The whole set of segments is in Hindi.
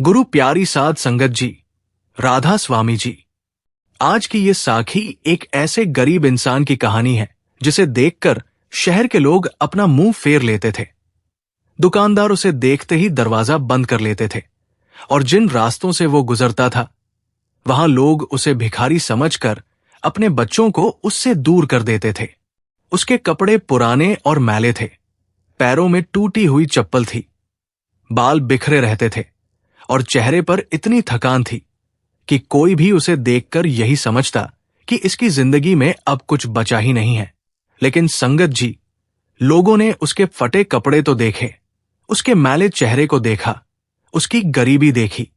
गुरु प्यारी साध संगत जी, राधा स्वामी जी। आज की ये साखी एक ऐसे गरीब इंसान की कहानी है जिसे देखकर शहर के लोग अपना मुंह फेर लेते थे। दुकानदार उसे देखते ही दरवाजा बंद कर लेते थे और जिन रास्तों से वो गुजरता था वहां लोग उसे भिखारी समझकर अपने बच्चों को उससे दूर कर देते थे। उसके कपड़े पुराने और मैले थे, पैरों में टूटी हुई चप्पल थी, बाल बिखरे रहते थे और चेहरे पर इतनी थकान थी कि कोई भी उसे देखकर यही समझता कि इसकी जिंदगी में अब कुछ बचा ही नहीं है। लेकिन संगत जी, लोगों ने उसके फटे कपड़े तो देखे, उसके मैले चेहरे को देखा, उसकी गरीबी देखी,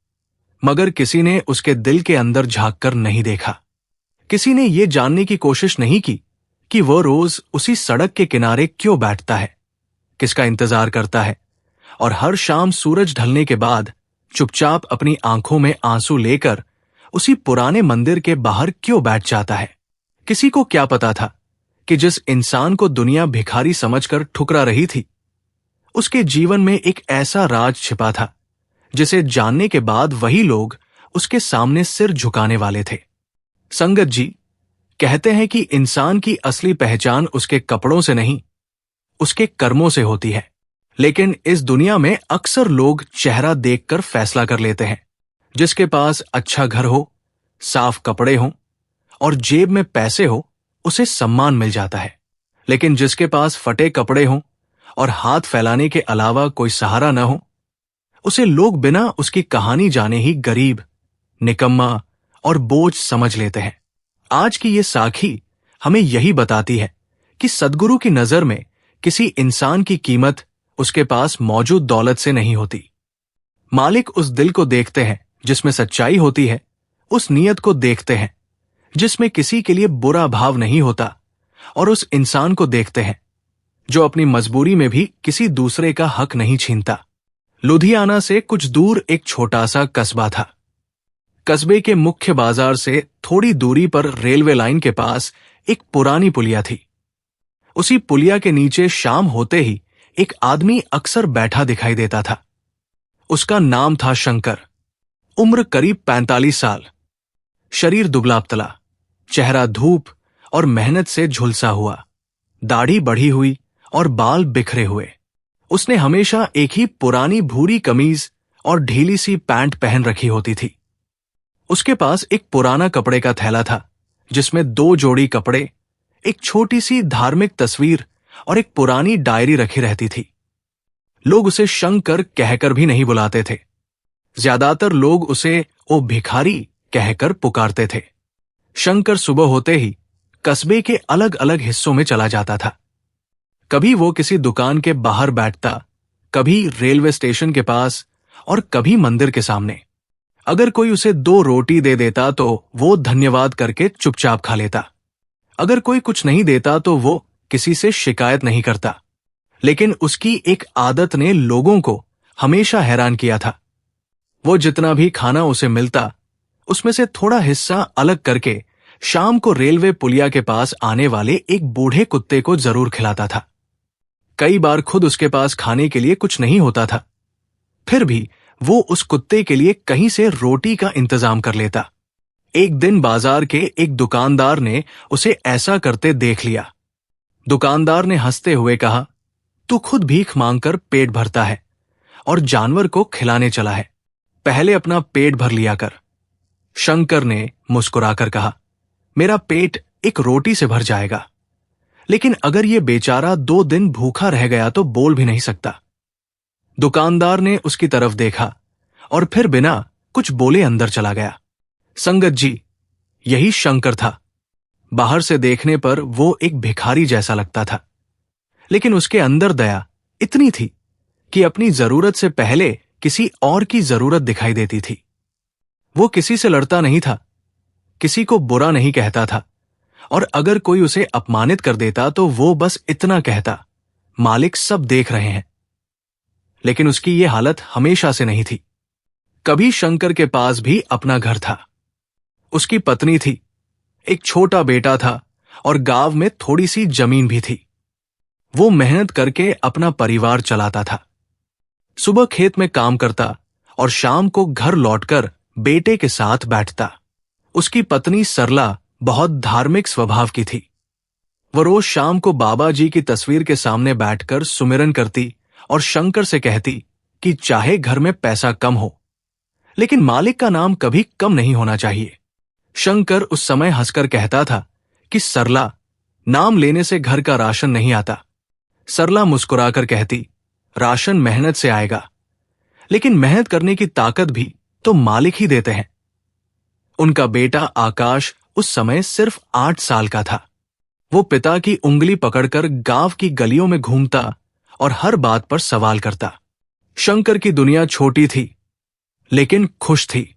मगर किसी ने उसके दिल के अंदर झांक कर नहीं देखा। किसी ने यह जानने की कोशिश नहीं की कि वह रोज उसी सड़क के किनारे क्यों बैठता है, किसका इंतजार करता है और हर शाम सूरज ढलने के बाद चुपचाप अपनी आंखों में आंसू लेकर उसी पुराने मंदिर के बाहर क्यों बैठ जाता है। किसी को क्या पता था कि जिस इंसान को दुनिया भिखारी समझकर ठुकरा रही थी, उसके जीवन में एक ऐसा राज छिपा था जिसे जानने के बाद वही लोग उसके सामने सिर झुकाने वाले थे। संगत जी, कहते हैं कि इंसान की असली पहचान उसके कपड़ों से नहीं, उसके कर्मों से होती है। लेकिन इस दुनिया में अक्सर लोग चेहरा देखकर फैसला कर लेते हैं। जिसके पास अच्छा घर हो, साफ कपड़े हों और जेब में पैसे हो, उसे सम्मान मिल जाता है। लेकिन जिसके पास फटे कपड़े हों और हाथ फैलाने के अलावा कोई सहारा न हो, उसे लोग बिना उसकी कहानी जाने ही गरीब, निकम्मा और बोझ समझ लेते हैं। आज की ये साखी हमें यही बताती है कि सद्गुरु की नजर में किसी इंसान की कीमत उसके पास मौजूद दौलत से नहीं होती। मालिक उस दिल को देखते हैं जिसमें सच्चाई होती है, उस नीयत को देखते हैं जिसमें किसी के लिए बुरा भाव नहीं होता, और उस इंसान को देखते हैं जो अपनी मजबूरी में भी किसी दूसरे का हक नहीं छीनता। लुधियाना से कुछ दूर एक छोटा सा कस्बा था। कस्बे के मुख्य बाजार से थोड़ी दूरी पर रेलवे लाइन के पास एक पुरानी पुलिया थी। उसी पुलिया के नीचे शाम होते ही एक आदमी अक्सर बैठा दिखाई देता था। उसका नाम था शंकर। उम्र करीब 45 साल, शरीर दुबला पतला, चेहरा धूप और मेहनत से झुलसा हुआ, दाढ़ी बढ़ी हुई और बाल बिखरे हुए। उसने हमेशा एक ही पुरानी भूरी कमीज और ढीली सी पैंट पहन रखी होती थी। उसके पास एक पुराना कपड़े का थैला था जिसमें 2 जोड़ी कपड़े, एक छोटी सी धार्मिक तस्वीर और एक पुरानी डायरी रखी रहती थी। लोग उसे शंकर कहकर भी नहीं बुलाते थे। ज्यादातर लोग उसे ओ भिखारी कहकर पुकारते थे। शंकर सुबह होते ही कस्बे के अलग अलग हिस्सों में चला जाता था। कभी वो किसी दुकान के बाहर बैठता, कभी रेलवे स्टेशन के पास और कभी मंदिर के सामने। अगर कोई उसे 2 रोटी दे देता तो वो धन्यवाद करके चुपचाप खा लेता। अगर कोई कुछ नहीं देता तो वो किसी से शिकायत नहीं करता। लेकिन उसकी एक आदत ने लोगों को हमेशा हैरान किया था। वो जितना भी खाना उसे मिलता, उसमें से थोड़ा हिस्सा अलग करके शाम को रेलवे पुलिया के पास आने वाले एक बूढ़े कुत्ते को जरूर खिलाता था। कई बार खुद उसके पास खाने के लिए कुछ नहीं होता था, फिर भी वो उस कुत्ते के लिए कहीं से रोटी का इंतजाम कर लेता। एक दिन बाजार के एक दुकानदार ने उसे ऐसा करते देख लिया। दुकानदार ने हंसते हुए कहा, तू खुद भीख मांगकर पेट भरता है और जानवर को खिलाने चला है, पहले अपना पेट भर लिया कर। शंकर ने मुस्कुराकर कहा, मेरा पेट एक रोटी से भर जाएगा, लेकिन अगर ये बेचारा 2 दिन भूखा रह गया तो बोल भी नहीं सकता। दुकानदार ने उसकी तरफ देखा और फिर बिना कुछ बोले अंदर चला गया। संगत जी, यही शंकर था। बाहर से देखने पर वो एक भिखारी जैसा लगता था, लेकिन उसके अंदर दया इतनी थी कि अपनी जरूरत से पहले किसी और की जरूरत दिखाई देती थी। वो किसी से लड़ता नहीं था, किसी को बुरा नहीं कहता था, और अगर कोई उसे अपमानित कर देता तो वो बस इतना कहता, मालिक सब देख रहे हैं। लेकिन उसकी ये हालत हमेशा से नहीं थी। कभी शंकर के पास भी अपना घर था, उसकी पत्नी थी, एक छोटा बेटा था और गांव में थोड़ी सी जमीन भी थी। वो मेहनत करके अपना परिवार चलाता था। सुबह खेत में काम करता और शाम को घर लौटकर बेटे के साथ बैठता। उसकी पत्नी सरला बहुत धार्मिक स्वभाव की थी। वह रोज शाम को बाबा जी की तस्वीर के सामने बैठकर सुमिरन करती और शंकर से कहती कि चाहे घर में पैसा कम हो, लेकिन मालिक का नाम कभी कम नहीं होना चाहिए। शंकर उस समय हंसकर कहता था कि सरला, नाम लेने से घर का राशन नहीं आता। सरला मुस्कुराकर कहती, राशन मेहनत से आएगा, लेकिन मेहनत करने की ताकत भी तो मालिक ही देते हैं। उनका बेटा आकाश उस समय सिर्फ 8 साल का था। वो पिता की उंगली पकड़कर गांव की गलियों में घूमता और हर बात पर सवाल करता। शंकर की दुनिया छोटी थी, लेकिन खुश थी।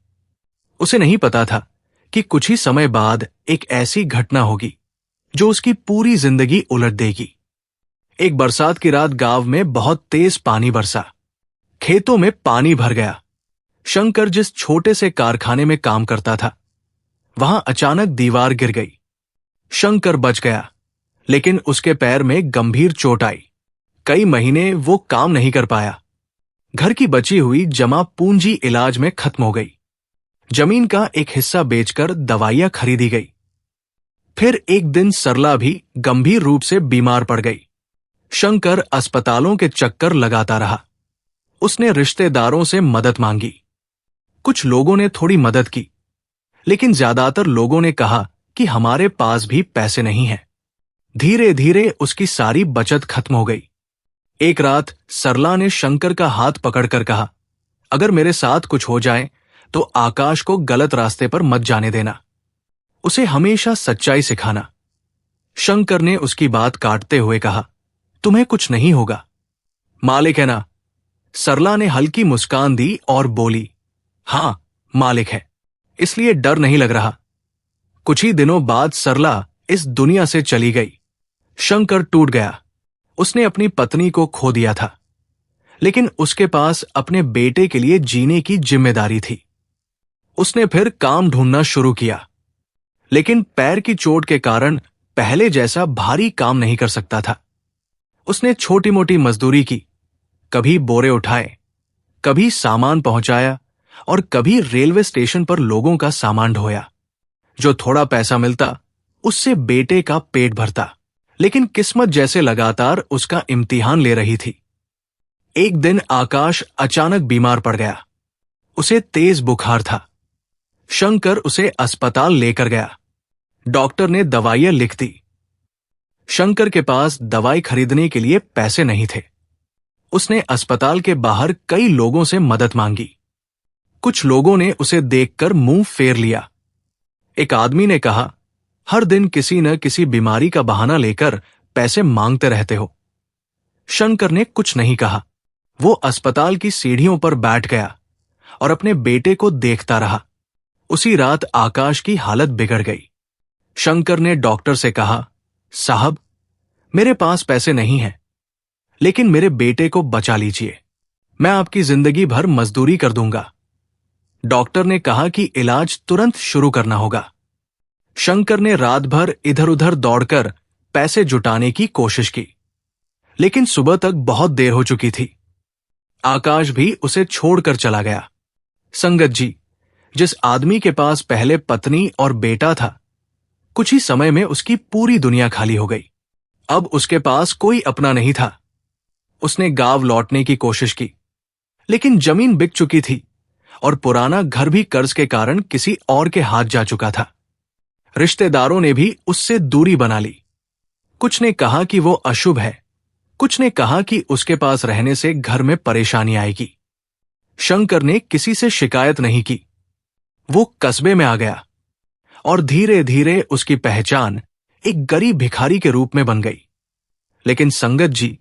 उसे नहीं पता था कि कुछ ही समय बाद एक ऐसी घटना होगी जो उसकी पूरी जिंदगी उलट देगी। एक बरसात की रात गांव में बहुत तेज पानी बरसा। खेतों में पानी भर गया। शंकर जिस छोटे से कारखाने में काम करता था, वहां अचानक दीवार गिर गई। शंकर बच गया, लेकिन उसके पैर में गंभीर चोट आई। कई महीने वो काम नहीं कर पाया। घर की बची हुई जमा पूंजी इलाज में खत्म हो गई। जमीन का एक हिस्सा बेचकर दवाइयां खरीदी गई। फिर एक दिन सरला भी गंभीर रूप से बीमार पड़ गई। शंकर अस्पतालों के चक्कर लगाता रहा। उसने रिश्तेदारों से मदद मांगी। कुछ लोगों ने थोड़ी मदद की, लेकिन ज्यादातर लोगों ने कहा कि हमारे पास भी पैसे नहीं हैं। धीरे धीरे उसकी सारी बचत खत्म हो गई। एक रात सरला ने शंकर का हाथ पकड़कर कहा, अगर मेरे साथ कुछ हो जाए तो आकाश को गलत रास्ते पर मत जाने देना। उसे हमेशा सच्चाई सिखाना। शंकर ने उसकी बात काटते हुए कहा, तुम्हें कुछ नहीं होगा, मालिक है ना। सरला ने हल्की मुस्कान दी और बोली, हां, मालिक है, इसलिए डर नहीं लग रहा। कुछ ही दिनों बाद सरला इस दुनिया से चली गई। शंकर टूट गया। उसने अपनी पत्नी को खो दिया था, लेकिन उसके पास अपने बेटे के लिए जीने की जिम्मेदारी थी। उसने फिर काम ढूंढना शुरू किया, लेकिन पैर की चोट के कारण पहले जैसा भारी काम नहीं कर सकता था। उसने छोटी मोटी मजदूरी की, कभी बोरे उठाए, कभी सामान पहुंचाया और कभी रेलवे स्टेशन पर लोगों का सामान ढोया। जो थोड़ा पैसा मिलता उससे बेटे का पेट भरता, लेकिन किस्मत जैसे लगातार उसका इम्तिहान ले रही थी। एक दिन आकाश अचानक बीमार पड़ गया। उसे तेज बुखार था। शंकर उसे अस्पताल लेकर गया। डॉक्टर ने दवाइयां लिख दी। शंकर के पास दवाई खरीदने के लिए पैसे नहीं थे। उसने अस्पताल के बाहर कई लोगों से मदद मांगी। कुछ लोगों ने उसे देखकर मुंह फेर लिया। एक आदमी ने कहा, हर दिन किसी न किसी बीमारी का बहाना लेकर पैसे मांगते रहते हो। शंकर ने कुछ नहीं कहा। वो अस्पताल की सीढ़ियों पर बैठ गया और अपने बेटे को देखता रहा। उसी रात आकाश की हालत बिगड़ गई। शंकर ने डॉक्टर से कहा, साहब, मेरे पास पैसे नहीं हैं, लेकिन मेरे बेटे को बचा लीजिए। मैं आपकी जिंदगी भर मजदूरी कर दूंगा। डॉक्टर ने कहा कि इलाज तुरंत शुरू करना होगा। शंकर ने रात भर इधर उधर दौड़कर पैसे जुटाने की कोशिश की, लेकिन सुबह तक बहुत देर हो चुकी थी। आकाश भी उसे छोड़कर चला गया। संगत जी, जिस आदमी के पास पहले पत्नी और बेटा था, कुछ ही समय में उसकी पूरी दुनिया खाली हो गई। अब उसके पास कोई अपना नहीं था। उसने गांव लौटने की कोशिश की, लेकिन जमीन बिक चुकी थी और पुराना घर भी कर्ज के कारण किसी और के हाथ जा चुका था। रिश्तेदारों ने भी उससे दूरी बना ली। कुछ ने कहा कि वो अशुभ है, कुछ ने कहा कि उसके पास रहने से घर में परेशानी आएगी। शंकर ने किसी से शिकायत नहीं की। वो कस्बे में आ गया और धीरे धीरे उसकी पहचान एक गरीब भिखारी के रूप में बन गई। लेकिन संगत जी,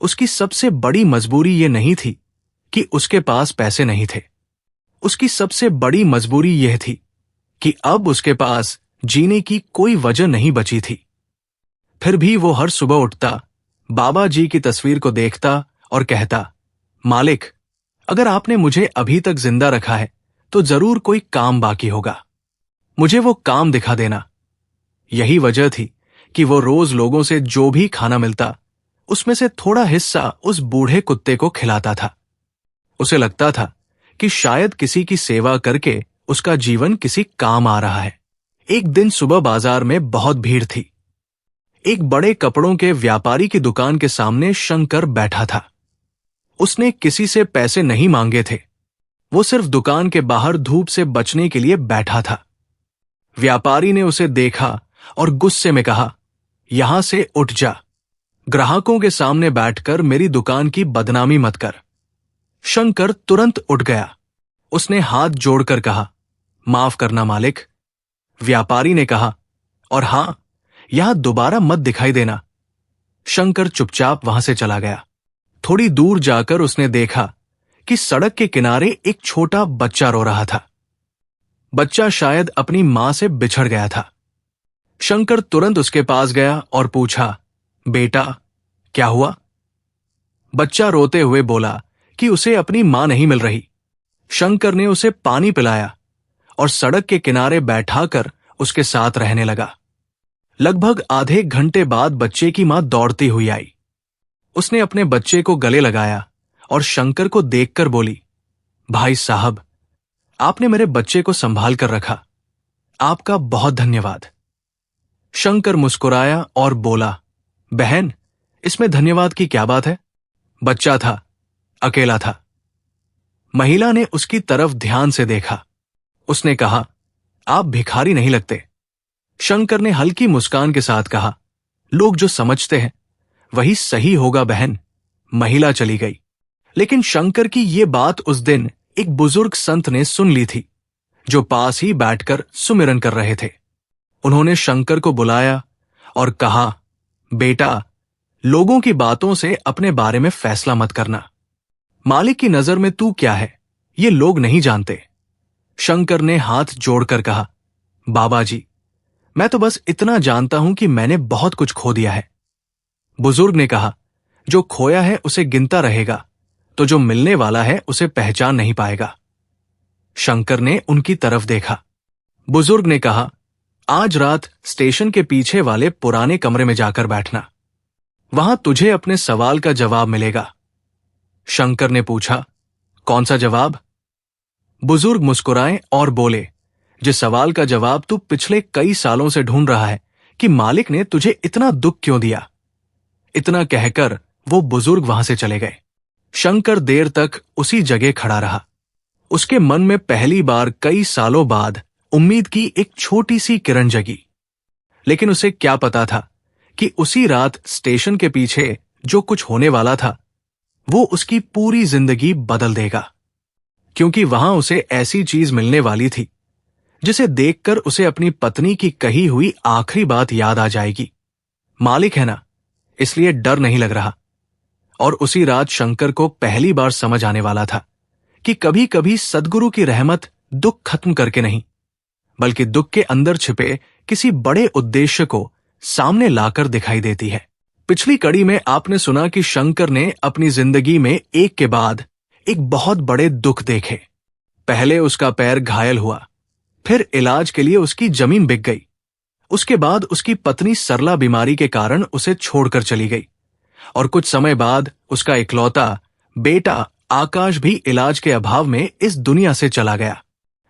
उसकी सबसे बड़ी मजबूरी ये नहीं थी कि उसके पास पैसे नहीं थे। उसकी सबसे बड़ी मजबूरी यह थी कि अब उसके पास जीने की कोई वजह नहीं बची थी। फिर भी वो हर सुबह उठता, बाबा जी की तस्वीर को देखता और कहता, मालिक, अगर आपने मुझे अभी तक जिंदा रखा है तो जरूर कोई काम बाकी होगा। मुझे वो काम दिखा देना। यही वजह थी कि वो रोज लोगों से जो भी खाना मिलता, उसमें से थोड़ा हिस्सा उस बूढ़े कुत्ते को खिलाता था। उसे लगता था कि शायद किसी की सेवा करके उसका जीवन किसी काम आ रहा है। एक दिन सुबह बाजार में बहुत भीड़ थी। एक बड़े कपड़ों के व्यापारी की दुकान के सामने शंकर बैठा था। उसने किसी से पैसे नहीं मांगे थे, वो सिर्फ दुकान के बाहर धूप से बचने के लिए बैठा था। व्यापारी ने उसे देखा और गुस्से में कहा, यहां से उठ जा, ग्राहकों के सामने बैठकर मेरी दुकान की बदनामी मत कर। शंकर तुरंत उठ गया। उसने हाथ जोड़कर कहा, माफ करना मालिक। व्यापारी ने कहा, और हां, यहां दोबारा मत दिखाई देना। शंकर चुपचाप वहां से चला गया। थोड़ी दूर जाकर उसने देखा कि सड़क के किनारे एक छोटा बच्चा रो रहा था। बच्चा शायद अपनी मां से बिछड़ गया था। शंकर तुरंत उसके पास गया और पूछा, बेटा क्या हुआ? बच्चा रोते हुए बोला कि उसे अपनी मां नहीं मिल रही। शंकर ने उसे पानी पिलाया और सड़क के किनारे बैठाकर उसके साथ रहने लगा। लगभग आधे घंटे बाद बच्चे की मां दौड़ती हुई आई। उसने अपने बच्चे को गले लगाया और शंकर को देखकर बोली, भाई साहब, आपने मेरे बच्चे को संभाल कर रखा, आपका बहुत धन्यवाद। शंकर मुस्कुराया और बोला, बहन, इसमें धन्यवाद की क्या बात है? बच्चा था, अकेला था। महिला ने उसकी तरफ ध्यान से देखा। उसने कहा, आप भिखारी नहीं लगते। शंकर ने हल्की मुस्कान के साथ कहा, लोग जो समझते हैं वही सही होगा बहन। महिला चली गई। लेकिन शंकर की ये बात उस दिन एक बुजुर्ग संत ने सुन ली थी, जो पास ही बैठकर सुमिरन कर रहे थे। उन्होंने शंकर को बुलाया और कहा, बेटा, लोगों की बातों से अपने बारे में फैसला मत करना। मालिक की नजर में तू क्या है, ये लोग नहीं जानते। शंकर ने हाथ जोड़कर कहा, बाबा जी, मैं तो बस इतना जानता हूं कि मैंने बहुत कुछ खो दिया है। बुजुर्ग ने कहा, जो खोया है उसे गिनता रहेगा, तो जो मिलने वाला है उसे पहचान नहीं पाएगा। शंकर ने उनकी तरफ देखा। बुजुर्ग ने कहा, आज रात स्टेशन के पीछे वाले पुराने कमरे में जाकर बैठना, वहां तुझे अपने सवाल का जवाब मिलेगा। शंकर ने पूछा, कौन सा जवाब? बुजुर्ग मुस्कुराए और बोले, जिस सवाल का जवाब तू पिछले कई सालों से ढूंढ रहा है कि मालिक ने तुझे इतना दुख क्यों दिया। इतना कहकर वो बुजुर्ग वहां से चले गए। शंकर देर तक उसी जगह खड़ा रहा। उसके मन में पहली बार कई सालों बाद उम्मीद की एक छोटी सी किरण जगी। लेकिन उसे क्या पता था कि उसी रात स्टेशन के पीछे जो कुछ होने वाला था वो उसकी पूरी जिंदगी बदल देगा। क्योंकि वहां उसे ऐसी चीज मिलने वाली थी जिसे देखकर उसे अपनी पत्नी की कही हुई आखिरी बात याद आ जाएगी, मालिक है ना, इसलिए डर नहीं लग रहा। और उसी रात शंकर को पहली बार समझ आने वाला था कि कभी कभी सद्गुरु की रहमत दुख खत्म करके नहीं, बल्कि दुख के अंदर छिपे किसी बड़े उद्देश्य को सामने लाकर दिखाई देती है। पिछली कड़ी में आपने सुना कि शंकर ने अपनी जिंदगी में एक के बाद एक बहुत बड़े दुख देखे। पहले उसका पैर घायल हुआ, फिर इलाज के लिए उसकी जमीन बिक गई। उसके बाद उसकी पत्नी सरला बीमारी के कारण उसे छोड़कर चली गई और कुछ समय बाद उसका इकलौता बेटा आकाश भी इलाज के अभाव में इस दुनिया से चला गया।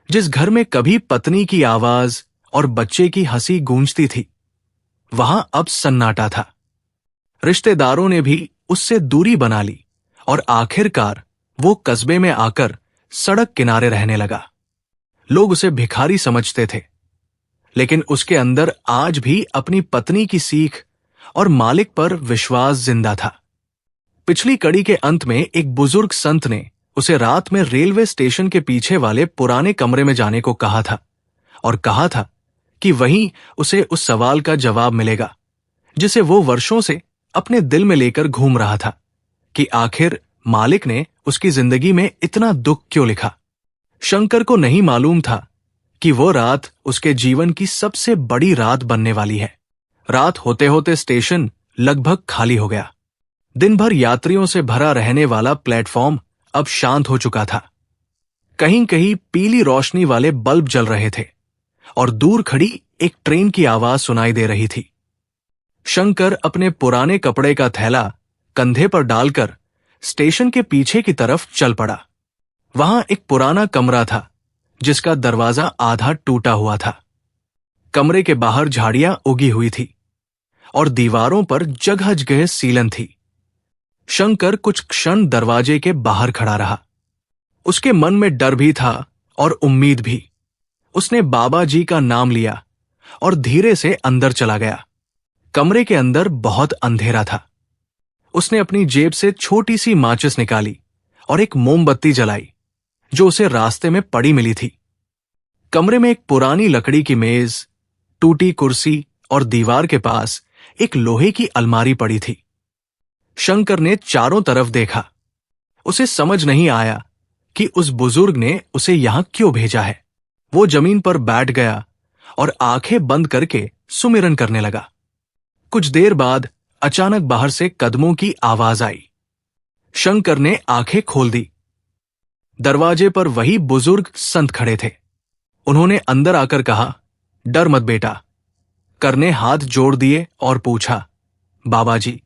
जिस घर में कभी पत्नी की आवाज और बच्चे की हंसी गूंजती थी, वहां अब सन्नाटा था। रिश्तेदारों ने भी उससे दूरी बना ली और आखिरकार वो कस्बे में आकर सड़क किनारे रहने लगा। लोग उसे भिखारी समझते थे, लेकिन उसके अंदर आज भी अपनी पत्नी की सीख और मालिक पर विश्वास जिंदा था। पिछली कड़ी के अंत में एक बुजुर्ग संत ने उसे रात में रेलवे स्टेशन के पीछे वाले पुराने कमरे में जाने को कहा था और कहा था कि वहीं उसे उस सवाल का जवाब मिलेगा जिसे वो वर्षों से अपने दिल में लेकर घूम रहा था कि आखिर मालिक ने उसकी जिंदगी में इतना दुख क्यों लिखा। शंकर को नहीं मालूम था कि वो रात उसके जीवन की सबसे बड़ी रात बनने वाली है। रात होते होते स्टेशन लगभग खाली हो गया। दिन भर यात्रियों से भरा रहने वाला प्लेटफॉर्म अब शांत हो चुका था। कहीं कहीं पीली रोशनी वाले बल्ब जल रहे थे और दूर खड़ी एक ट्रेन की आवाज सुनाई दे रही थी। शंकर अपने पुराने कपड़े का थैला कंधे पर डालकर स्टेशन के पीछे की तरफ चल पड़ा। वहां एक पुराना कमरा था जिसका दरवाजा आधा टूटा हुआ था। कमरे के बाहर झाड़ियां उगी हुई थी और दीवारों पर जगह जगह सीलन थी। शंकर कुछ क्षण दरवाजे के बाहर खड़ा रहा। उसके मन में डर भी था और उम्मीद भी। उसने बाबा जी का नाम लिया और धीरे से अंदर चला गया। कमरे के अंदर बहुत अंधेरा था। उसने अपनी जेब से छोटी सी माचिस निकाली और एक मोमबत्ती जलाई जो उसे रास्ते में पड़ी मिली थी। कमरे में एक पुरानी लकड़ी की मेज, टूटी कुर्सी और दीवार के पास एक लोहे की अलमारी पड़ी थी। शंकर ने चारों तरफ देखा। उसे समझ नहीं आया कि उस बुजुर्ग ने उसे यहां क्यों भेजा है। वो जमीन पर बैठ गया और आंखें बंद करके सुमिरन करने लगा। कुछ देर बाद अचानक बाहर से कदमों की आवाज आई। शंकर ने आंखें खोल दी। दरवाजे पर वही बुजुर्ग संत खड़े थे। उन्होंने अंदर आकर कहा, डर मत बेटा। कर ने हाथ जोड़ दिए और पूछा, बाबा जी,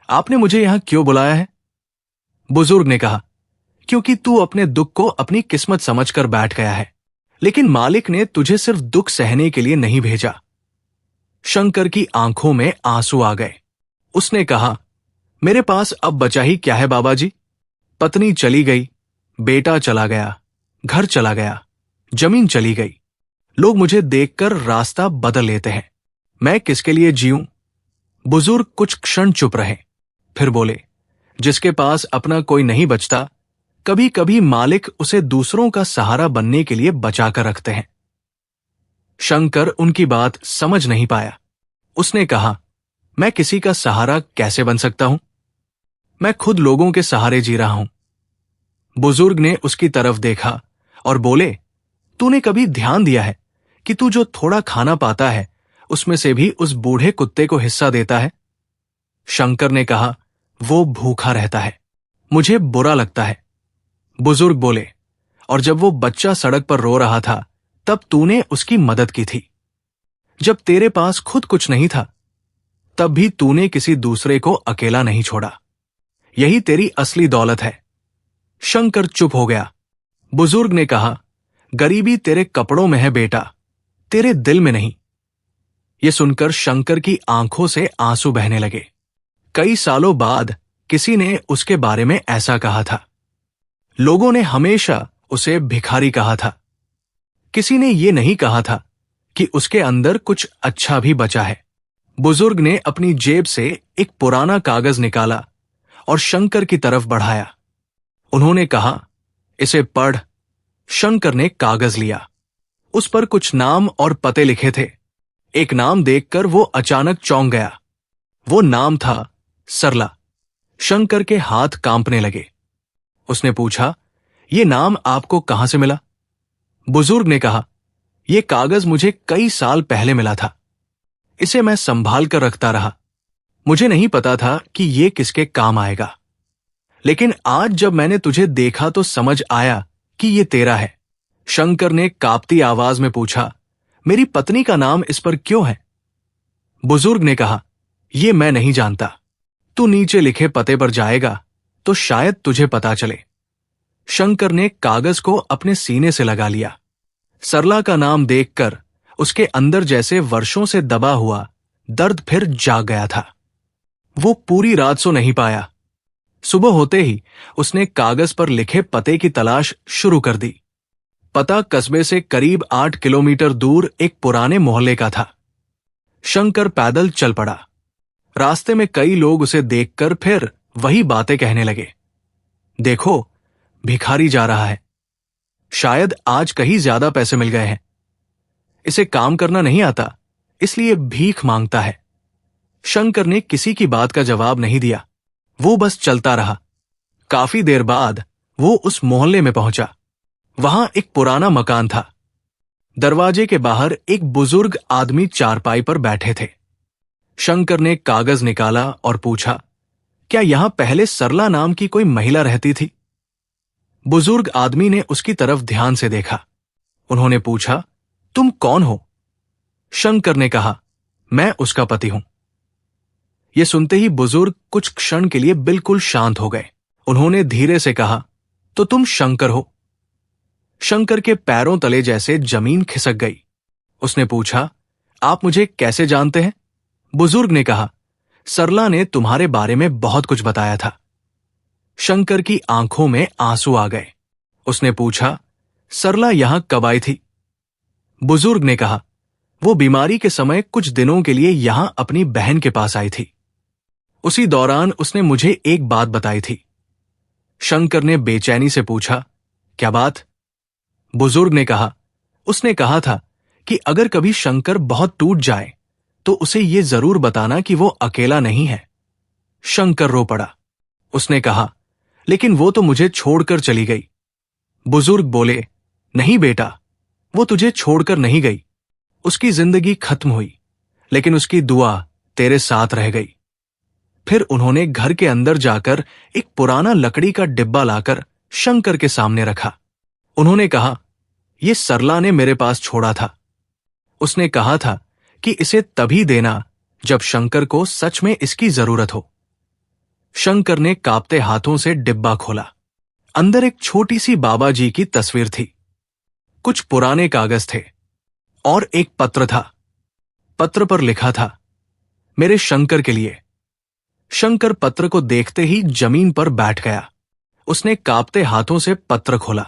आपने मुझे यहां क्यों बुलाया है? बुजुर्ग ने कहा, क्योंकि तू अपने दुख को अपनी किस्मत समझकर बैठ गया है, लेकिन मालिक ने तुझे सिर्फ दुख सहने के लिए नहीं भेजा। शंकर की आंखों में आंसू आ गए। उसने कहा, मेरे पास अब बचा ही क्या है बाबा जी? पत्नी चली गई, बेटा चला गया, घर चला गया, जमीन चली गई। लोग मुझे देखकर रास्ता बदल लेते हैं। मैं किसके लिए जीऊं? बुजुर्ग कुछ क्षण चुप रहे, फिर बोले, जिसके पास अपना कोई नहीं बचता, कभी कभी मालिक उसे दूसरों का सहारा बनने के लिए बचाकर रखते हैं। शंकर उनकी बात समझ नहीं पाया। उसने कहा, मैं किसी का सहारा कैसे बन सकता हूं? मैं खुद लोगों के सहारे जी रहा हूं। बुजुर्ग ने उसकी तरफ देखा और बोले, तूने कभी ध्यान दिया है कि तू जो थोड़ा खाना पाता है उसमें से भी उस बूढ़े कुत्ते को हिस्सा देता है? शंकर ने कहा, वो भूखा रहता है, मुझे बुरा लगता है। बुजुर्ग बोले, और जब वो बच्चा सड़क पर रो रहा था तब तूने उसकी मदद की थी। जब तेरे पास खुद कुछ नहीं था तब भी तूने किसी दूसरे को अकेला नहीं छोड़ा। यही तेरी असली दौलत है। शंकर चुप हो गया। बुजुर्ग ने कहा, गरीबी तेरे कपड़ों में है बेटा, तेरे दिल में नहीं। यह सुनकर शंकर की आंखों से आंसू बहने लगे। कई सालों बाद किसी ने उसके बारे में ऐसा कहा था। लोगों ने हमेशा उसे भिखारी कहा था। किसी ने यह नहीं कहा था कि उसके अंदर कुछ अच्छा भी बचा है। बुजुर्ग ने अपनी जेब से एक पुराना कागज निकाला और शंकर की तरफ बढ़ाया। उन्होंने कहा, इसे पढ़। शंकर ने कागज लिया। उस पर कुछ नाम और पते लिखे थे। एक नाम देखकर वो अचानक चौंक गया। वो नाम था सरला। शंकर के हाथ कांपने लगे। उसने पूछा, ये नाम आपको कहां से मिला? बुजुर्ग ने कहा, यह कागज मुझे कई साल पहले मिला था। इसे मैं संभाल कर रखता रहा। मुझे नहीं पता था कि यह किसके काम आएगा, लेकिन आज जब मैंने तुझे देखा तो समझ आया कि यह तेरा है। शंकर ने कांपती आवाज में पूछा, मेरी पत्नी का नाम इस पर क्यों है? बुजुर्ग ने कहा, यह मैं नहीं जानता। तू नीचे लिखे पते पर जाएगा तो शायद तुझे पता चले। शंकर ने कागज को अपने सीने से लगा लिया। सरला का नाम देखकर उसके अंदर जैसे वर्षों से दबा हुआ दर्द फिर जाग गया था। वो पूरी रात सो नहीं पाया। सुबह होते ही उसने कागज पर लिखे पते की तलाश शुरू कर दी। पता कस्बे से करीब 8 किलोमीटर दूर एक पुराने मोहल्ले का था। शंकर पैदल चल पड़ा। रास्ते में कई लोग उसे देखकर फिर वही बातें कहने लगे। देखो, भिखारी जा रहा है, शायद आज कहीं ज्यादा पैसे मिल गए हैं। इसे काम करना नहीं आता, इसलिए भीख मांगता है। शंकर ने किसी की बात का जवाब नहीं दिया। वो बस चलता रहा। काफी देर बाद वो उस मोहल्ले में पहुंचा। वहां एक पुराना मकान था। दरवाजे के बाहर एक बुजुर्ग आदमी चारपाई पर बैठे थे। शंकर ने कागज निकाला और पूछा, क्या यहां पहले सरला नाम की कोई महिला रहती थी? बुजुर्ग आदमी ने उसकी तरफ ध्यान से देखा। उन्होंने पूछा, तुम कौन हो? शंकर ने कहा, मैं उसका पति हूं। यह सुनते ही बुजुर्ग कुछ क्षण के लिए बिल्कुल शांत हो गए। उन्होंने धीरे से कहा, तो तुम शंकर हो? शंकर के पैरों तले जैसे जमीन खिसक गई। उसने पूछा, आप मुझे कैसे जानते हैं? बुजुर्ग ने कहा, सरला ने तुम्हारे बारे में बहुत कुछ बताया था। शंकर की आंखों में आंसू आ गए। उसने पूछा, सरला यहां कब आई थी? बुजुर्ग ने कहा, वो बीमारी के समय कुछ दिनों के लिए यहां अपनी बहन के पास आई थी। उसी दौरान उसने मुझे एक बात बताई थी। शंकर ने बेचैनी से पूछा, क्या बात? बुजुर्ग ने कहा, उसने कहा था कि अगर कभी शंकर बहुत टूट जाए तो उसे ये जरूर बताना कि वो अकेला नहीं है। शंकर रो पड़ा। उसने कहा, लेकिन वो तो मुझे छोड़कर चली गई। बुजुर्ग बोले, नहीं बेटा, वो तुझे छोड़कर नहीं गई। उसकी जिंदगी खत्म हुई, लेकिन उसकी दुआ तेरे साथ रह गई। फिर उन्होंने घर के अंदर जाकर एक पुराना लकड़ी का डिब्बा लाकर शंकर के सामने रखा। उन्होंने कहा, यह सरला ने मेरे पास छोड़ा था। उसने कहा था कि इसे तभी देना जब शंकर को सच में इसकी जरूरत हो। शंकर ने कांपते हाथों से डिब्बा खोला। अंदर एक छोटी सी बाबा जी की तस्वीर थी। कुछ पुराने कागज थे और एक पत्र था। पत्र पर लिखा था, मेरे शंकर के लिए। शंकर पत्र को देखते ही जमीन पर बैठ गया। उसने कांपते हाथों से पत्र खोला।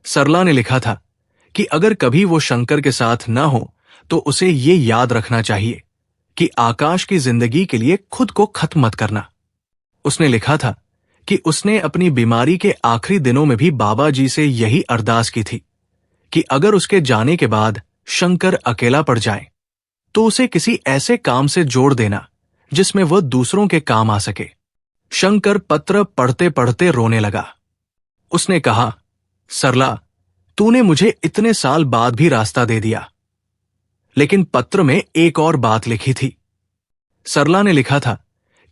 सरला ने लिखा था कि अगर कभी वो शंकर के साथ न हो तो उसे ये याद रखना चाहिए कि आकाश की जिंदगी के लिए खुद को खत्म मत करना। उसने लिखा था कि उसने अपनी बीमारी के आखिरी दिनों में भी बाबा जी से यही अरदास की थी कि अगर उसके जाने के बाद शंकर अकेला पड़ जाए तो उसे किसी ऐसे काम से जोड़ देना जिसमें वह दूसरों के काम आ सके। शंकर पत्र पढ़ते पढ़ते रोने लगा। उसने कहा, सरला, तूने मुझे इतने साल बाद भी रास्ता दे दिया। लेकिन पत्र में एक और बात लिखी थी। सरला ने लिखा था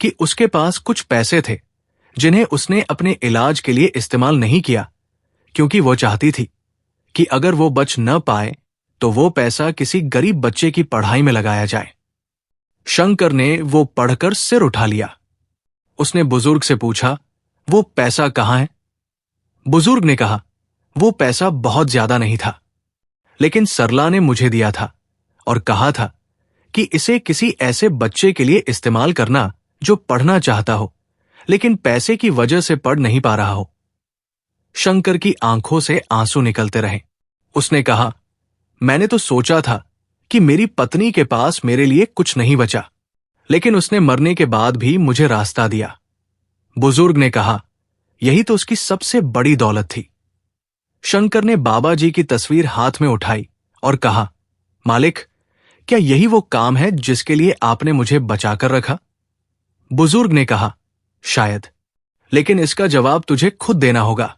कि उसके पास कुछ पैसे थे जिन्हें उसने अपने इलाज के लिए इस्तेमाल नहीं किया, क्योंकि वो चाहती थी कि अगर वो बच न पाए तो वो पैसा किसी गरीब बच्चे की पढ़ाई में लगाया जाए। शंकर ने वो पढ़कर सिर उठा लिया। उसने बुजुर्ग से पूछा, वो पैसा कहां है? बुजुर्ग ने कहा, वो पैसा बहुत ज्यादा नहीं था, लेकिन सरला ने मुझे दिया था और कहा था कि इसे किसी ऐसे बच्चे के लिए इस्तेमाल करना जो पढ़ना चाहता हो लेकिन पैसे की वजह से पढ़ नहीं पा रहा हो। शंकर की आंखों से आंसू निकलते रहे। उसने कहा, मैंने तो सोचा था कि मेरी पत्नी के पास मेरे लिए कुछ नहीं बचा, लेकिन उसने मरने के बाद भी मुझे रास्ता दिया। बुजुर्ग ने कहा, यही तो उसकी सबसे बड़ी दौलत थी। शंकर ने बाबा जी की तस्वीर हाथ में उठाई और कहा, मालिक, क्या यही वो काम है जिसके लिए आपने मुझे बचाकर रखा? बुजुर्ग ने कहा, शायद, लेकिन इसका जवाब तुझे खुद देना होगा।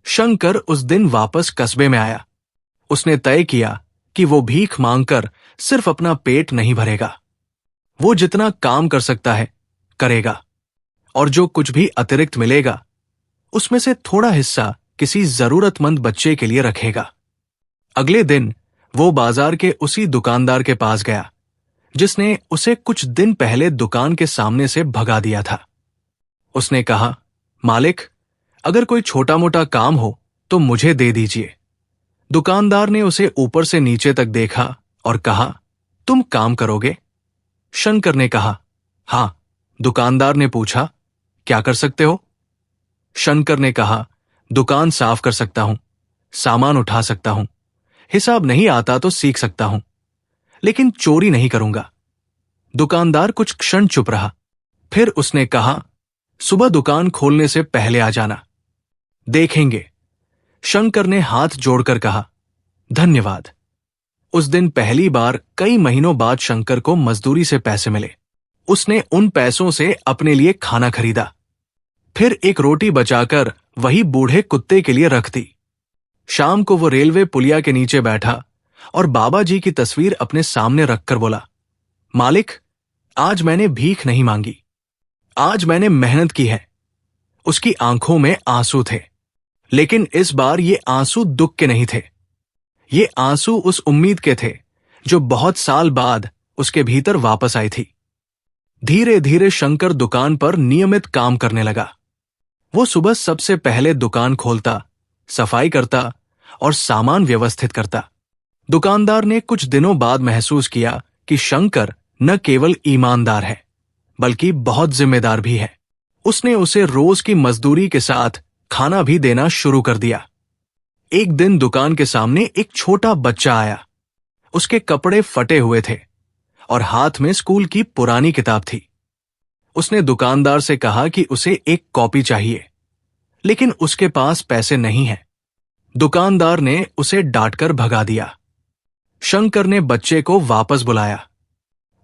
शंकर उस दिन वापस कस्बे में आया। उसने तय किया कि वो भीख मांगकर सिर्फ अपना पेट नहीं भरेगा। वो जितना काम कर सकता है करेगा, और जो कुछ भी अतिरिक्त मिलेगा उसमें से थोड़ा हिस्सा किसी जरूरतमंद बच्चे के लिए रखेगा। अगले दिन वो बाजार के उसी दुकानदार के पास गया जिसने उसे कुछ दिन पहले दुकान के सामने से भगा दिया था। उसने कहा, मालिक, अगर कोई छोटा मोटा काम हो तो मुझे दे दीजिए। दुकानदार ने उसे ऊपर से नीचे तक देखा और कहा, तुम काम करोगे? शंकर ने कहा, हां। दुकानदार ने पूछा, क्या कर सकते हो? शंकर ने कहा, दुकान साफ कर सकता हूं, सामान उठा सकता हूं, हिसाब नहीं आता तो सीख सकता हूं, लेकिन चोरी नहीं करूंगा। दुकानदार कुछ क्षण चुप रहा। फिर उसने कहा, सुबह दुकान खोलने से पहले आ जाना, देखेंगे। शंकर ने हाथ जोड़कर कहा, धन्यवाद। उस दिन पहली बार कई महीनों बाद शंकर को मजदूरी से पैसे मिले। उसने उन पैसों से अपने लिए खाना खरीदा, फिर एक रोटी बचाकर वही बूढ़े कुत्ते के लिए रख दी। शाम को वो रेलवे पुलिया के नीचे बैठा और बाबा जी की तस्वीर अपने सामने रखकर बोला, मालिक, आज मैंने भीख नहीं मांगी, आज मैंने मेहनत की है। उसकी आंखों में आंसू थे, लेकिन इस बार ये आंसू दुख के नहीं थे। ये आंसू उस उम्मीद के थे जो बहुत साल बाद उसके भीतर वापस आई थी। धीरे धीरे शंकर दुकान पर नियमित काम करने लगा। वो सुबह सबसे पहले दुकान खोलता, सफाई करता और सामान व्यवस्थित करता। दुकानदार ने कुछ दिनों बाद महसूस किया कि शंकर न केवल ईमानदार है बल्कि बहुत जिम्मेदार भी है। उसने उसे रोज की मजदूरी के साथ खाना भी देना शुरू कर दिया। एक दिन दुकान के सामने एक छोटा बच्चा आया। उसके कपड़े फटे हुए थे और हाथ में स्कूल की पुरानी किताब थी। उसने दुकानदार से कहा कि उसे एक कॉपी चाहिए, लेकिन उसके पास पैसे नहीं हैं। दुकानदार ने उसे डांटकर भगा दिया। शंकर ने बच्चे को वापस बुलाया।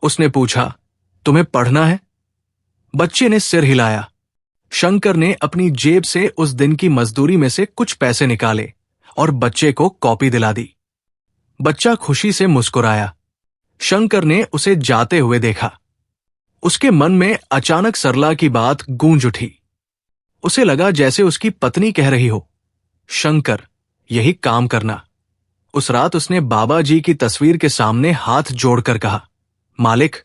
उसने पूछा, तुम्हें पढ़ना है? बच्चे ने सिर हिलाया। शंकर ने अपनी जेब से उस दिन की मजदूरी में से कुछ पैसे निकाले और बच्चे को कॉपी दिला दी। बच्चा खुशी से मुस्कुराया। शंकर ने उसे जाते हुए देखा। उसके मन में अचानक सरला की बात गूंज उठी। उसे लगा जैसे उसकी पत्नी कह रही हो, शंकर, यही काम करना। उस रात उसने बाबा जी की तस्वीर के सामने हाथ जोड़कर कहा, मालिक,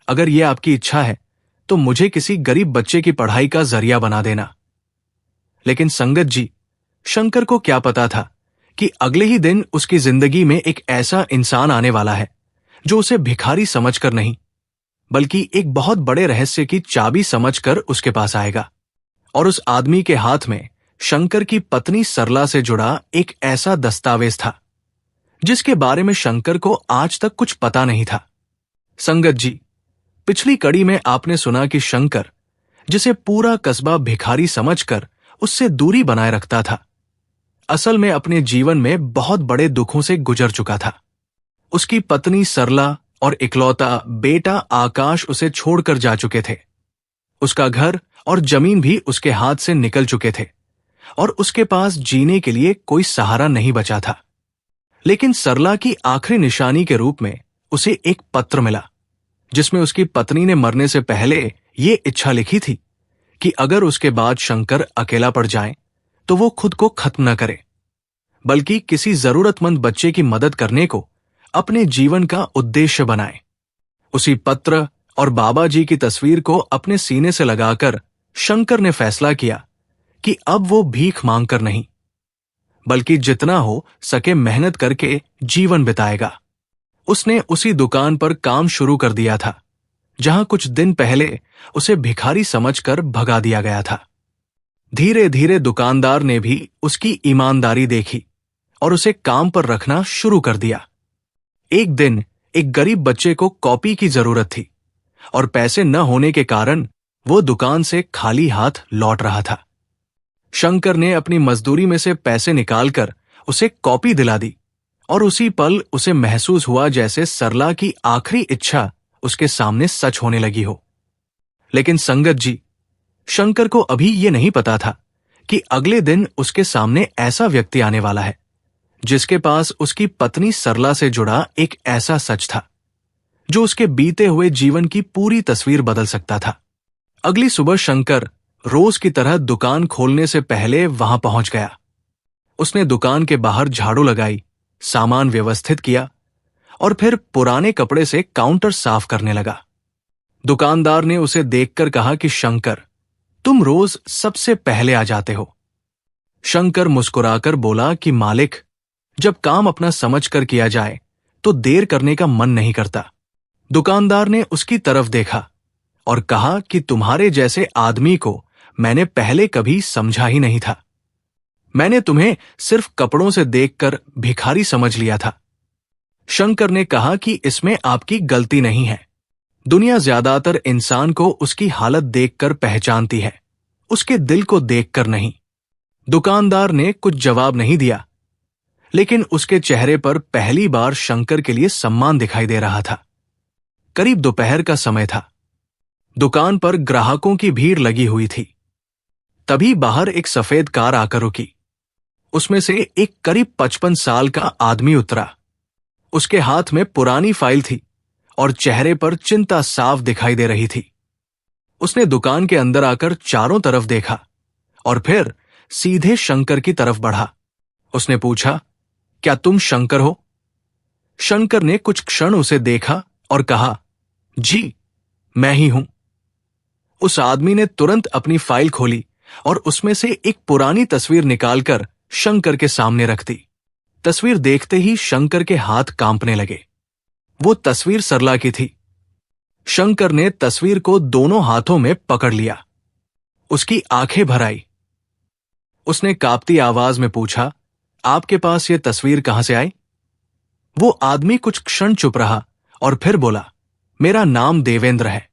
अगर यह आपकी इच्छा है तो मुझे किसी गरीब बच्चे की पढ़ाई का जरिया बना देना। लेकिन संगत जी, शंकर को क्या पता था कि अगले ही दिन उसकी जिंदगी में एक ऐसा इंसान आने वाला है जो उसे भिखारी समझकर नहीं, बल्कि एक बहुत बड़े रहस्य की चाबी समझकर उसके पास आएगा। और उस आदमी के हाथ में शंकर की पत्नी सरला से जुड़ा एक ऐसा दस्तावेज था जिसके बारे में शंकर को आज तक कुछ पता नहीं था। संगत जी, पिछली कड़ी में आपने सुना कि शंकर, जिसे पूरा कस्बा भिखारी समझकर उससे दूरी बनाए रखता था, असल में अपने जीवन में बहुत बड़े दुखों से गुजर चुका था। उसकी पत्नी सरला और इकलौता बेटा आकाश उसे छोड़कर जा चुके थे। उसका घर और जमीन भी उसके हाथ से निकल चुके थे और उसके पास जीने के लिए कोई सहारा नहीं बचा था। लेकिन सरला की आखिरी निशानी के रूप में उसे एक पत्र मिला जिसमें उसकी पत्नी ने मरने से पहले ये इच्छा लिखी थी कि अगर उसके बाद शंकर अकेला पड़ जाए तो वो खुद को खत्म न करे, बल्कि किसी जरूरतमंद बच्चे की मदद करने को अपने जीवन का उद्देश्य बनाए। उसी पत्र और बाबा जी की तस्वीर को अपने सीने से लगाकर शंकर ने फैसला किया कि अब वो भीख मांगकर नहीं, बल्कि जितना हो सके मेहनत करके जीवन बिताएगा। उसने उसी दुकान पर काम शुरू कर दिया था जहां कुछ दिन पहले उसे भिखारी समझकर भगा दिया गया था। धीरे धीरे दुकानदार ने भी उसकी ईमानदारी देखी और उसे काम पर रखना शुरू कर दिया। एक दिन एक गरीब बच्चे को कॉपी की जरूरत थी और पैसे न होने के कारण वो दुकान से खाली हाथ लौट रहा था। शंकर ने अपनी मजदूरी में से पैसे निकालकर उसे कॉपी दिला दी और उसी पल उसे महसूस हुआ जैसे सरला की आखिरी इच्छा उसके सामने सच होने लगी हो। लेकिन संगत जी, शंकर को अभी ये नहीं पता था कि अगले दिन उसके सामने ऐसा व्यक्ति आने वाला है जिसके पास उसकी पत्नी सरला से जुड़ा एक ऐसा सच था जो उसके बीते हुए जीवन की पूरी तस्वीर बदल सकता था। अगली सुबह शंकर रोज की तरह दुकान खोलने से पहले वहां पहुंच गया। उसने दुकान के बाहर झाड़ू लगाई, सामान व्यवस्थित किया और फिर पुराने कपड़े से काउंटर साफ करने लगा। दुकानदार ने उसे देखकर कहा कि शंकर, तुम रोज सबसे पहले आ जाते हो। शंकर मुस्कुराकर बोला कि मालिक, जब काम अपना समझकर किया जाए तो देर करने का मन नहीं करता। दुकानदार ने उसकी तरफ देखा और कहा कि तुम्हारे जैसे आदमी को मैंने पहले कभी समझा ही नहीं था। मैंने तुम्हें सिर्फ कपड़ों से देखकर भिखारी समझ लिया था। शंकर ने कहा कि इसमें आपकी गलती नहीं है। दुनिया ज्यादातर इंसान को उसकी हालत देखकर पहचानती है, उसके दिल को देखकर नहीं। दुकानदार ने कुछ जवाब नहीं दिया, लेकिन उसके चेहरे पर पहली बार शंकर के लिए सम्मान दिखाई दे रहा था। करीब दोपहर का समय था। दुकान पर ग्राहकों की भीड़ लगी हुई थी। तभी बाहर एक सफेद कार आकर रुकी। उसमें से एक करीब 55 साल का आदमी उतरा। उसके हाथ में पुरानी फाइल थी और चेहरे पर चिंता साफ दिखाई दे रही थी। उसने दुकान के अंदर आकर चारों तरफ देखा और फिर सीधे शंकर की तरफ बढ़ा। उसने पूछा, क्या तुम शंकर हो? शंकर ने कुछ क्षण उसे देखा और कहा, जी, मैं ही हूं। उस आदमी ने तुरंत अपनी फाइल खोली और उसमें से एक पुरानी तस्वीर निकालकर शंकर के सामने रख दी। तस्वीर देखते ही शंकर के हाथ कांपने लगे। वो तस्वीर सरला की थी। शंकर ने तस्वीर को दोनों हाथों में पकड़ लिया। उसकी आंखें भर आई। उसने कांपती आवाज में पूछा, आपके पास ये तस्वीर कहां से आई? वो आदमी कुछ क्षण चुप रहा और फिर बोला, मेरा नाम देवेंद्र है।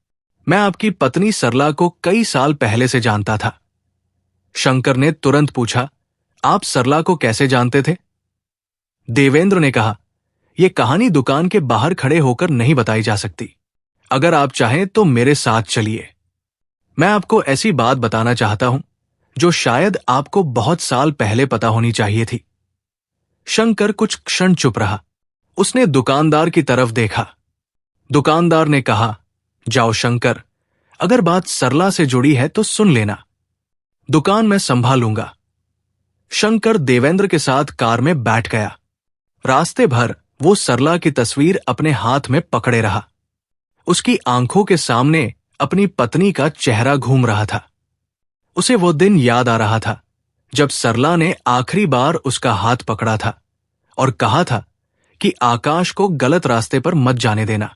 मैं आपकी पत्नी सरला को कई साल पहले से जानता था। शंकर ने तुरंत पूछा, आप सरला को कैसे जानते थे? देवेंद्र ने कहा, यह कहानी दुकान के बाहर खड़े होकर नहीं बताई जा सकती। अगर आप चाहें तो मेरे साथ चलिए। मैं आपको ऐसी बात बताना चाहता हूं जो शायद आपको बहुत साल पहले पता होनी चाहिए थी। शंकर कुछ क्षण चुप रहा। उसने दुकानदार की तरफ देखा। दुकानदार ने कहा, जाओ शंकर, अगर बात सरला से जुड़ी है तो सुन लेना। दुकान मैं संभालूंगा। शंकर देवेंद्र के साथ कार में बैठ गया। रास्ते भर वो सरला की तस्वीर अपने हाथ में पकड़े रहा। उसकी आंखों के सामने अपनी पत्नी का चेहरा घूम रहा था। उसे वो दिन याद आ रहा था जब सरला ने आखिरी बार उसका हाथ पकड़ा था और कहा था कि आकाश को गलत रास्ते पर मत जाने देना।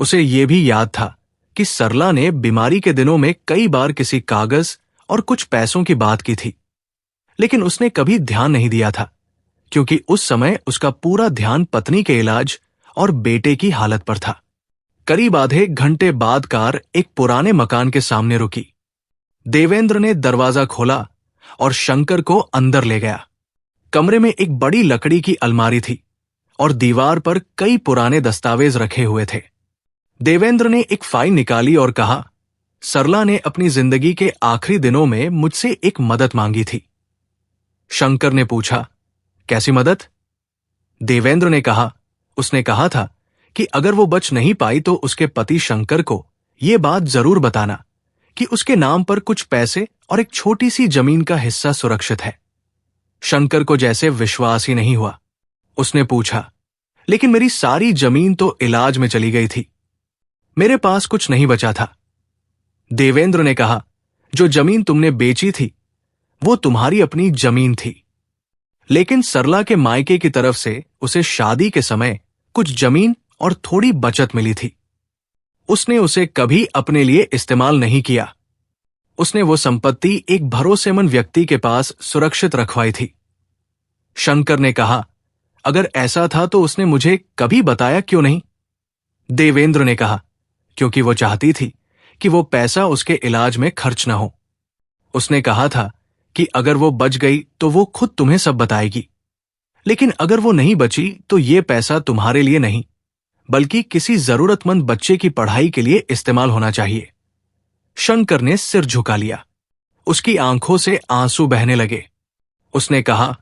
उसे ये भी याद था कि सरला ने बीमारी के दिनों में कई बार किसी कागज और कुछ पैसों की बात की थी, लेकिन उसने कभी ध्यान नहीं दिया था क्योंकि उस समय उसका पूरा ध्यान पत्नी के इलाज और बेटे की हालत पर था। करीब आधे घंटे बाद कार एक पुराने मकान के सामने रुकी। देवेंद्र ने दरवाजा खोला और शंकर को अंदर ले गया। कमरे में एक बड़ी लकड़ी की अलमारी थी और दीवार पर कई पुराने दस्तावेज रखे हुए थे। देवेंद्र ने एक फाइल निकाली और कहा, सरला ने अपनी जिंदगी के आखिरी दिनों में मुझसे एक मदद मांगी थी। शंकर ने पूछा, कैसी मदद? देवेंद्र ने कहा, उसने कहा था कि अगर वो बच नहीं पाई तो उसके पति शंकर को ये बात जरूर बताना कि उसके नाम पर कुछ पैसे और एक छोटी सी जमीन का हिस्सा सुरक्षित है। शंकर को जैसे विश्वास ही नहीं हुआ। उसने पूछा, लेकिन मेरी सारी जमीन तो इलाज में चली गई थी, मेरे पास कुछ नहीं बचा था। देवेंद्र ने कहा, जो जमीन तुमने बेची थी वो तुम्हारी अपनी जमीन थी, लेकिन सरला के मायके की तरफ से उसे शादी के समय कुछ जमीन और थोड़ी बचत मिली थी। उसने उसे कभी अपने लिए इस्तेमाल नहीं किया। उसने वो संपत्ति एक भरोसेमंद व्यक्ति के पास सुरक्षित रखवाई थी। शंकर ने कहा, अगर ऐसा था तो उसने मुझे कभी बताया क्यों नहीं? देवेंद्र ने कहा, क्योंकि वो चाहती थी कि वो पैसा उसके इलाज में खर्च न हो। उसने कहा था कि अगर वो बच गई तो वो खुद तुम्हें सब बताएगी, लेकिन अगर वो नहीं बची तो ये पैसा तुम्हारे लिए नहीं बल्कि किसी जरूरतमंद बच्चे की पढ़ाई के लिए इस्तेमाल होना चाहिए। शंकर ने सिर झुका लिया। उसकी आंखों से आंसू बहने लगे। उसने कहा,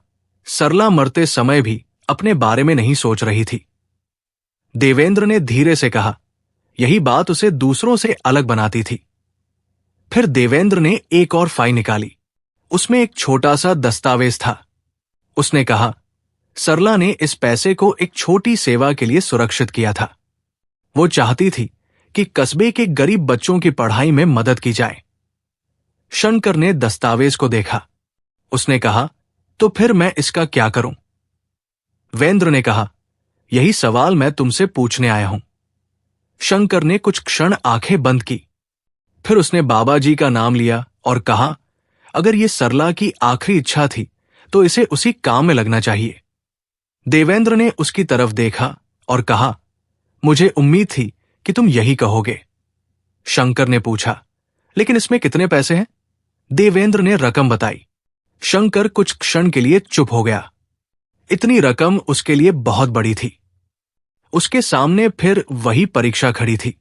सरला मरते समय भी अपने बारे में नहीं सोच रही थी। देवेंद्र ने धीरे से कहा, यही बात उसे दूसरों से अलग बनाती थी। फिर देवेंद्र ने एक और फाइल निकाली। उसमें एक छोटा सा दस्तावेज था। उसने कहा, सरला ने इस पैसे को एक छोटी सेवा के लिए सुरक्षित किया था। वो चाहती थी कि कस्बे के गरीब बच्चों की पढ़ाई में मदद की जाए। शंकर ने दस्तावेज को देखा। उसने कहा, तो फिर मैं इसका क्या करूं? वेंद्र ने कहा, यही सवाल मैं तुमसे पूछने आया हूं। शंकर ने कुछ क्षण आंखें बंद की। फिर उसने बाबा जी का नाम लिया और कहा, अगर ये सरला की आखिरी इच्छा थी तो इसे उसी काम में लगना चाहिए। देवेंद्र ने उसकी तरफ देखा और कहा, मुझे उम्मीद थी कि तुम यही कहोगे। शंकर ने पूछा, लेकिन इसमें कितने पैसे हैं? देवेंद्र ने रकम बताई। शंकर कुछ क्षण के लिए चुप हो गया। इतनी रकम उसके लिए बहुत बड़ी थी। उसके सामने फिर वही परीक्षा खड़ी थी।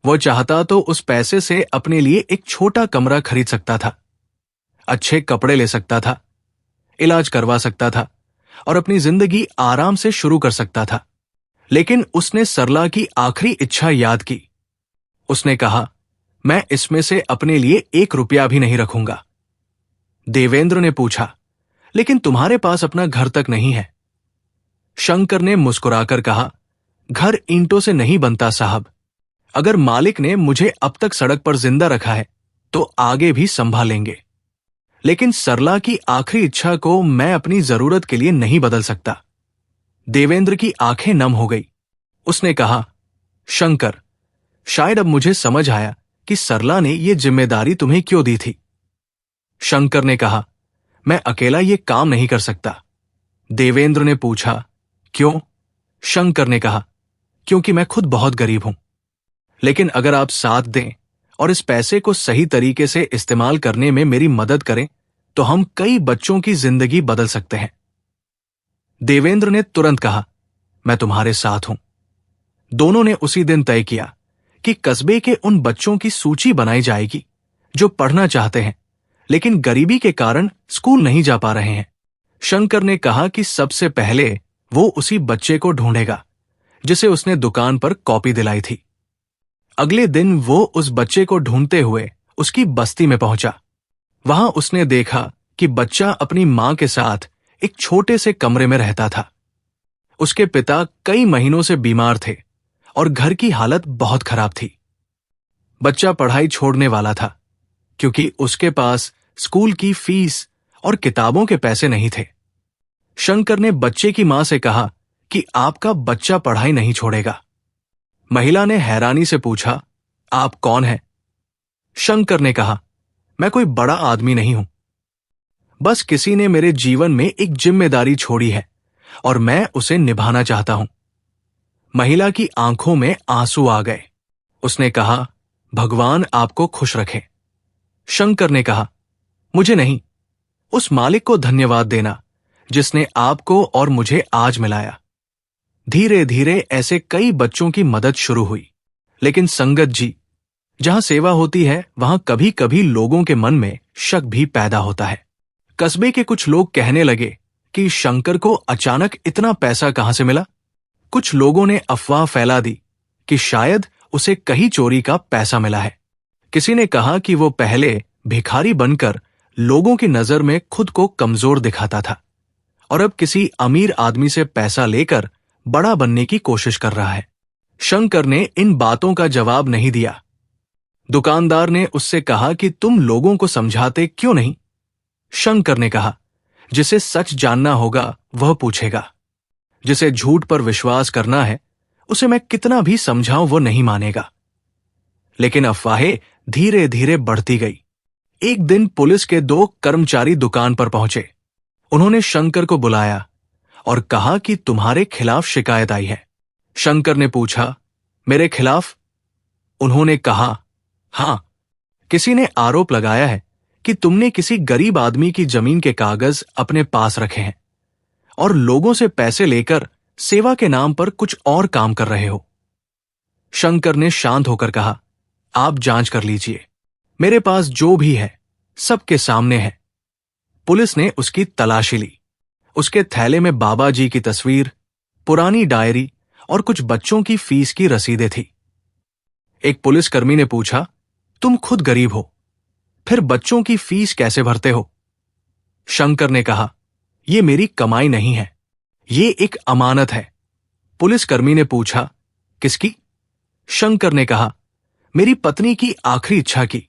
वो चाहता तो उस पैसे से अपने लिए एक छोटा कमरा खरीद सकता था, अच्छे कपड़े ले सकता था, इलाज करवा सकता था और अपनी जिंदगी आराम से शुरू कर सकता था। लेकिन उसने सरला की आखिरी इच्छा याद की। उसने कहा, मैं इसमें से अपने लिए 1 रुपया भी नहीं रखूंगा। देवेंद्र ने पूछा, लेकिन तुम्हारे पास अपना घर तक नहीं है? शंकर ने मुस्कुराकर कहा, घर ईंटों से नहीं बनता साहब। अगर मालिक ने मुझे अब तक सड़क पर जिंदा रखा है तो आगे भी संभालेंगे। लेकिन सरला की आखिरी इच्छा को मैं अपनी जरूरत के लिए नहीं बदल सकता। देवेंद्र की आंखें नम हो गई। उसने कहा, शंकर, शायद अब मुझे समझ आया कि सरला ने यह जिम्मेदारी तुम्हें क्यों दी थी। शंकर ने कहा, मैं अकेला ये काम नहीं कर सकता। देवेंद्र ने पूछा, क्यों? शंकर ने कहा, क्योंकि मैं खुद बहुत गरीब हूं। लेकिन अगर आप साथ दें और इस पैसे को सही तरीके से इस्तेमाल करने में मेरी मदद करें तो हम कई बच्चों की जिंदगी बदल सकते हैं। देवेंद्र ने तुरंत कहा, मैं तुम्हारे साथ हूं। दोनों ने उसी दिन तय किया कि कस्बे के उन बच्चों की सूची बनाई जाएगी जो पढ़ना चाहते हैं लेकिन गरीबी के कारण स्कूल नहीं जा पा रहे हैं। शंकर ने कहा कि सबसे पहले वो उसी बच्चे को ढूंढेगा जिसे उसने दुकान पर कॉपी दिलाई थी। अगले दिन वो उस बच्चे को ढूंढते हुए उसकी बस्ती में पहुंचा। वहां उसने देखा कि बच्चा अपनी मां के साथ एक छोटे से कमरे में रहता था। उसके पिता कई महीनों से बीमार थे और घर की हालत बहुत खराब थी। बच्चा पढ़ाई छोड़ने वाला था क्योंकि उसके पास स्कूल की फीस और किताबों के पैसे नहीं थे। शंकर ने बच्चे की मां से कहा कि आपका बच्चा पढ़ाई नहीं छोड़ेगा। महिला ने हैरानी से पूछा, आप कौन हैं? शंकर ने कहा, मैं कोई बड़ा आदमी नहीं हूं। बस किसी ने मेरे जीवन में एक जिम्मेदारी छोड़ी है और मैं उसे निभाना चाहता हूं। महिला की आंखों में आंसू आ गए। उसने कहा, भगवान आपको खुश रखे। शंकर ने कहा, मुझे नहीं, उस मालिक को धन्यवाद देना जिसने आपको और मुझे आज मिलाया। धीरे धीरे ऐसे कई बच्चों की मदद शुरू हुई। लेकिन संगत जी, जहां सेवा होती है वहां कभी कभी लोगों के मन में शक भी पैदा होता है। कस्बे के कुछ लोग कहने लगे कि शंकर को अचानक इतना पैसा कहां से मिला। कुछ लोगों ने अफवाह फैला दी कि शायद उसे कहीं चोरी का पैसा मिला है। किसी ने कहा कि वो पहले भिखारी बनकर लोगों की नजर में खुद को कमजोर दिखाता था और अब किसी अमीर आदमी से पैसा लेकर बड़ा बनने की कोशिश कर रहा है। शंकर ने इन बातों का जवाब नहीं दिया। दुकानदार ने उससे कहा कि तुम लोगों को समझाते क्यों नहीं? शंकर ने कहा, जिसे सच जानना होगा वह पूछेगा। जिसे झूठ पर विश्वास करना है उसे मैं कितना भी समझाऊं वो नहीं मानेगा। लेकिन अफवाहें धीरे धीरे बढ़ती गई। एक दिन पुलिस के 2 कर्मचारी दुकान पर पहुंचे। उन्होंने शंकर को बुलाया और कहा कि तुम्हारे खिलाफ शिकायत आई है। शंकर ने पूछा, मेरे खिलाफ? उन्होंने कहा, हां, किसी ने आरोप लगाया है कि तुमने किसी गरीब आदमी की जमीन के कागज अपने पास रखे हैं और लोगों से पैसे लेकर सेवा के नाम पर कुछ और काम कर रहे हो। शंकर ने शांत होकर कहा, आप जांच कर लीजिए, मेरे पास जो भी है सबके सामने है। पुलिस ने उसकी तलाशी ली। उसके थैले में बाबा जी की तस्वीर, पुरानी डायरी और कुछ बच्चों की फीस की रसीदें थी। एक पुलिसकर्मी ने पूछा, तुम खुद गरीब हो, फिर बच्चों की फीस कैसे भरते हो? शंकर ने कहा, यह मेरी कमाई नहीं है, ये एक अमानत है। पुलिसकर्मी ने पूछा, किसकी? शंकर ने कहा, मेरी पत्नी की आखिरी इच्छा की।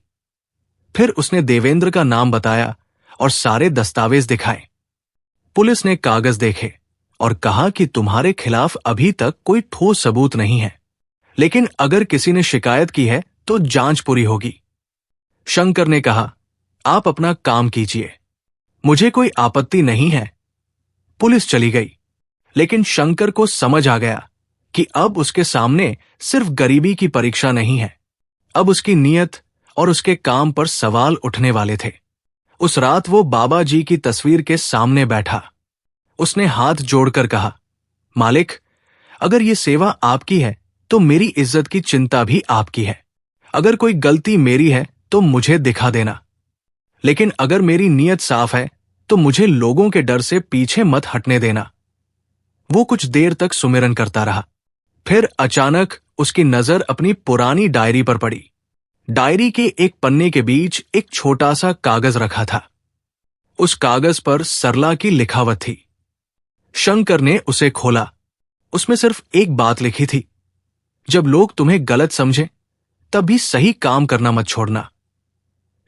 फिर उसने देवेंद्र का नाम बताया और सारे दस्तावेज दिखाए। पुलिस ने कागज देखे और कहा कि तुम्हारे खिलाफ अभी तक कोई ठोस सबूत नहीं है, लेकिन अगर किसी ने शिकायत की है तो जांच पूरी होगी। शंकर ने कहा, आप अपना काम कीजिए, मुझे कोई आपत्ति नहीं है। पुलिस चली गई, लेकिन शंकर को समझ आ गया कि अब उसके सामने सिर्फ गरीबी की परीक्षा नहीं है, अब उसकी नीयत और उसके काम पर सवाल उठने वाले थे। उस रात वो बाबा जी की तस्वीर के सामने बैठा। उसने हाथ जोड़कर कहा, मालिक, अगर ये सेवा आपकी है तो मेरी इज्जत की चिंता भी आपकी है। अगर कोई गलती मेरी है तो मुझे दिखा देना, लेकिन अगर मेरी नीयत साफ है तो मुझे लोगों के डर से पीछे मत हटने देना। वो कुछ देर तक सुमिरन करता रहा। फिर अचानक उसकी नजर अपनी पुरानी डायरी पर पड़ी। डायरी के एक पन्ने के बीच एक छोटा सा कागज रखा था। उस कागज पर सरला की लिखावट थी। शंकर ने उसे खोला। उसमें सिर्फ एक बात लिखी थी, जब लोग तुम्हें गलत समझें तब भी सही काम करना मत छोड़ना।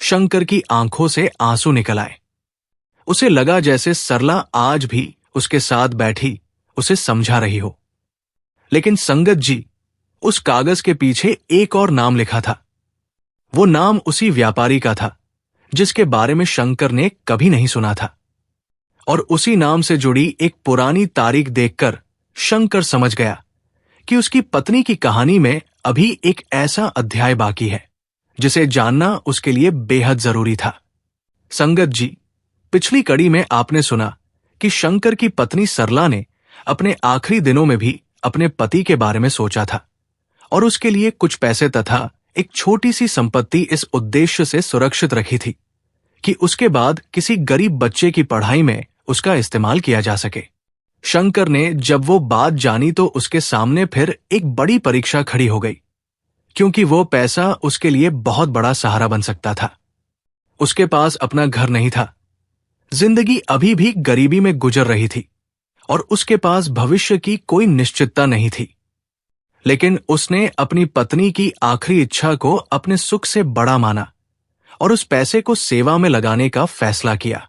शंकर की आंखों से आंसू निकल आए। उसे लगा जैसे सरला आज भी उसके साथ बैठी उसे समझा रही हो। लेकिन संगत जी, उस कागज के पीछे एक और नाम लिखा था। वो नाम उसी व्यापारी का था जिसके बारे में शंकर ने कभी नहीं सुना था। और उसी नाम से जुड़ी एक पुरानी तारीख देखकर शंकर समझ गया कि उसकी पत्नी की कहानी में अभी एक ऐसा अध्याय बाकी है जिसे जानना उसके लिए बेहद जरूरी था। संगत जी, पिछली कड़ी में आपने सुना कि शंकर की पत्नी सरला ने अपने आखिरी दिनों में भी अपने पति के बारे में सोचा था और उसके लिए कुछ पैसे तथा एक छोटी सी संपत्ति इस उद्देश्य से सुरक्षित रखी थी कि उसके बाद किसी गरीब बच्चे की पढ़ाई में उसका इस्तेमाल किया जा सके। शंकर ने जब वो बात जानी तो उसके सामने फिर एक बड़ी परीक्षा खड़ी हो गई, क्योंकि वो पैसा उसके लिए बहुत बड़ा सहारा बन सकता था। उसके पास अपना घर नहीं था, जिंदगी अभी भी गरीबी में गुजर रही थी और उसके पास भविष्य की कोई निश्चितता नहीं थी। लेकिन उसने अपनी पत्नी की आखिरी इच्छा को अपने सुख से बड़ा माना और उस पैसे को सेवा में लगाने का फैसला किया।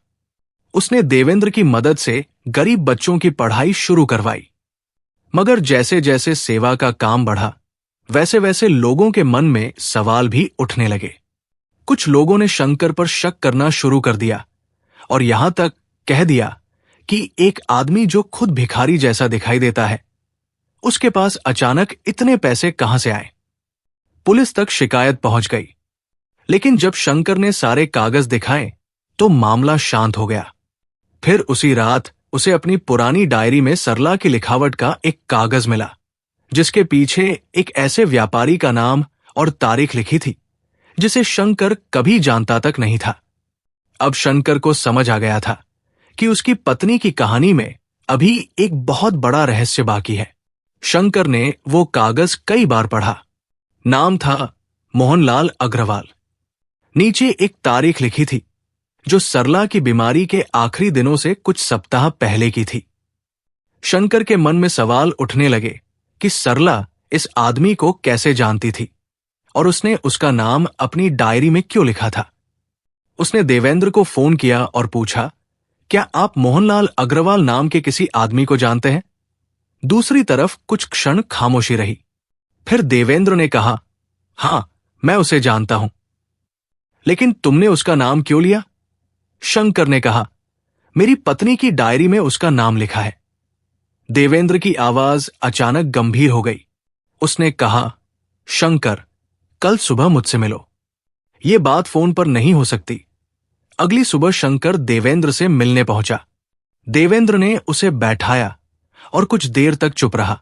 उसने देवेंद्र की मदद से गरीब बच्चों की पढ़ाई शुरू करवाई। मगर जैसे जैसे सेवा का काम बढ़ा, वैसे वैसे लोगों के मन में सवाल भी उठने लगे। कुछ लोगों ने शंकर पर शक करना शुरू कर दिया और यहां तक कह दिया कि एक आदमी जो खुद भिखारी जैसा दिखाई देता है, उसके पास अचानक इतने पैसे कहां से आए। पुलिस तक शिकायत पहुंच गई। लेकिन जब शंकर ने सारे कागज दिखाए तो मामला शांत हो गया। फिर उसी रात उसे अपनी पुरानी डायरी में सरला की लिखावट का एक कागज मिला जिसके पीछे एक ऐसे व्यापारी का नाम और तारीख लिखी थी जिसे शंकर कभी जानता तक नहीं था। अब शंकर को समझ आ गया था कि उसकी पत्नी की कहानी में अभी एक बहुत बड़ा रहस्य बाकी है। शंकर ने वो कागज कई बार पढ़ा। नाम था मोहनलाल अग्रवाल। नीचे एक तारीख लिखी थी जो सरला की बीमारी के आखिरी दिनों से कुछ सप्ताह पहले की थी। शंकर के मन में सवाल उठने लगे कि सरला इस आदमी को कैसे जानती थी और उसने उसका नाम अपनी डायरी में क्यों लिखा था। उसने देवेंद्र को फोन किया और पूछा, क्या आप मोहनलाल अग्रवाल नाम के किसी आदमी को जानते हैं? दूसरी तरफ कुछ क्षण खामोशी रही। फिर देवेंद्र ने कहा, हां, मैं उसे जानता हूं। लेकिन तुमने उसका नाम क्यों लिया? शंकर ने कहा, मेरी पत्नी की डायरी में उसका नाम लिखा है। देवेंद्र की आवाज अचानक गंभीर हो गई। उसने कहा, शंकर, कल सुबह मुझसे मिलो। ये बात फोन पर नहीं हो सकती। अगली सुबह शंकर देवेंद्र से मिलने पहुंचा। देवेंद्र ने उसे बैठाया और कुछ देर तक चुप रहा।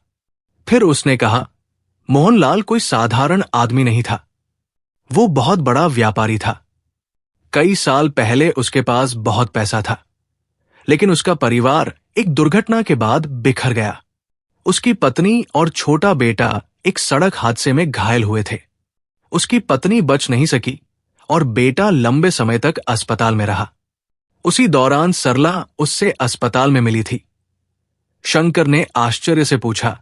फिर उसने कहा, मोहनलाल कोई साधारण आदमी नहीं था। वो बहुत बड़ा व्यापारी था। कई साल पहले उसके पास बहुत पैसा था, लेकिन उसका परिवार एक दुर्घटना के बाद बिखर गया। उसकी पत्नी और छोटा बेटा एक सड़क हादसे में घायल हुए थे। उसकी पत्नी बच नहीं सकी और बेटा लंबे समय तक अस्पताल में रहा। उसी दौरान सरला उससे अस्पताल में मिली थी। शंकर ने आश्चर्य से पूछा,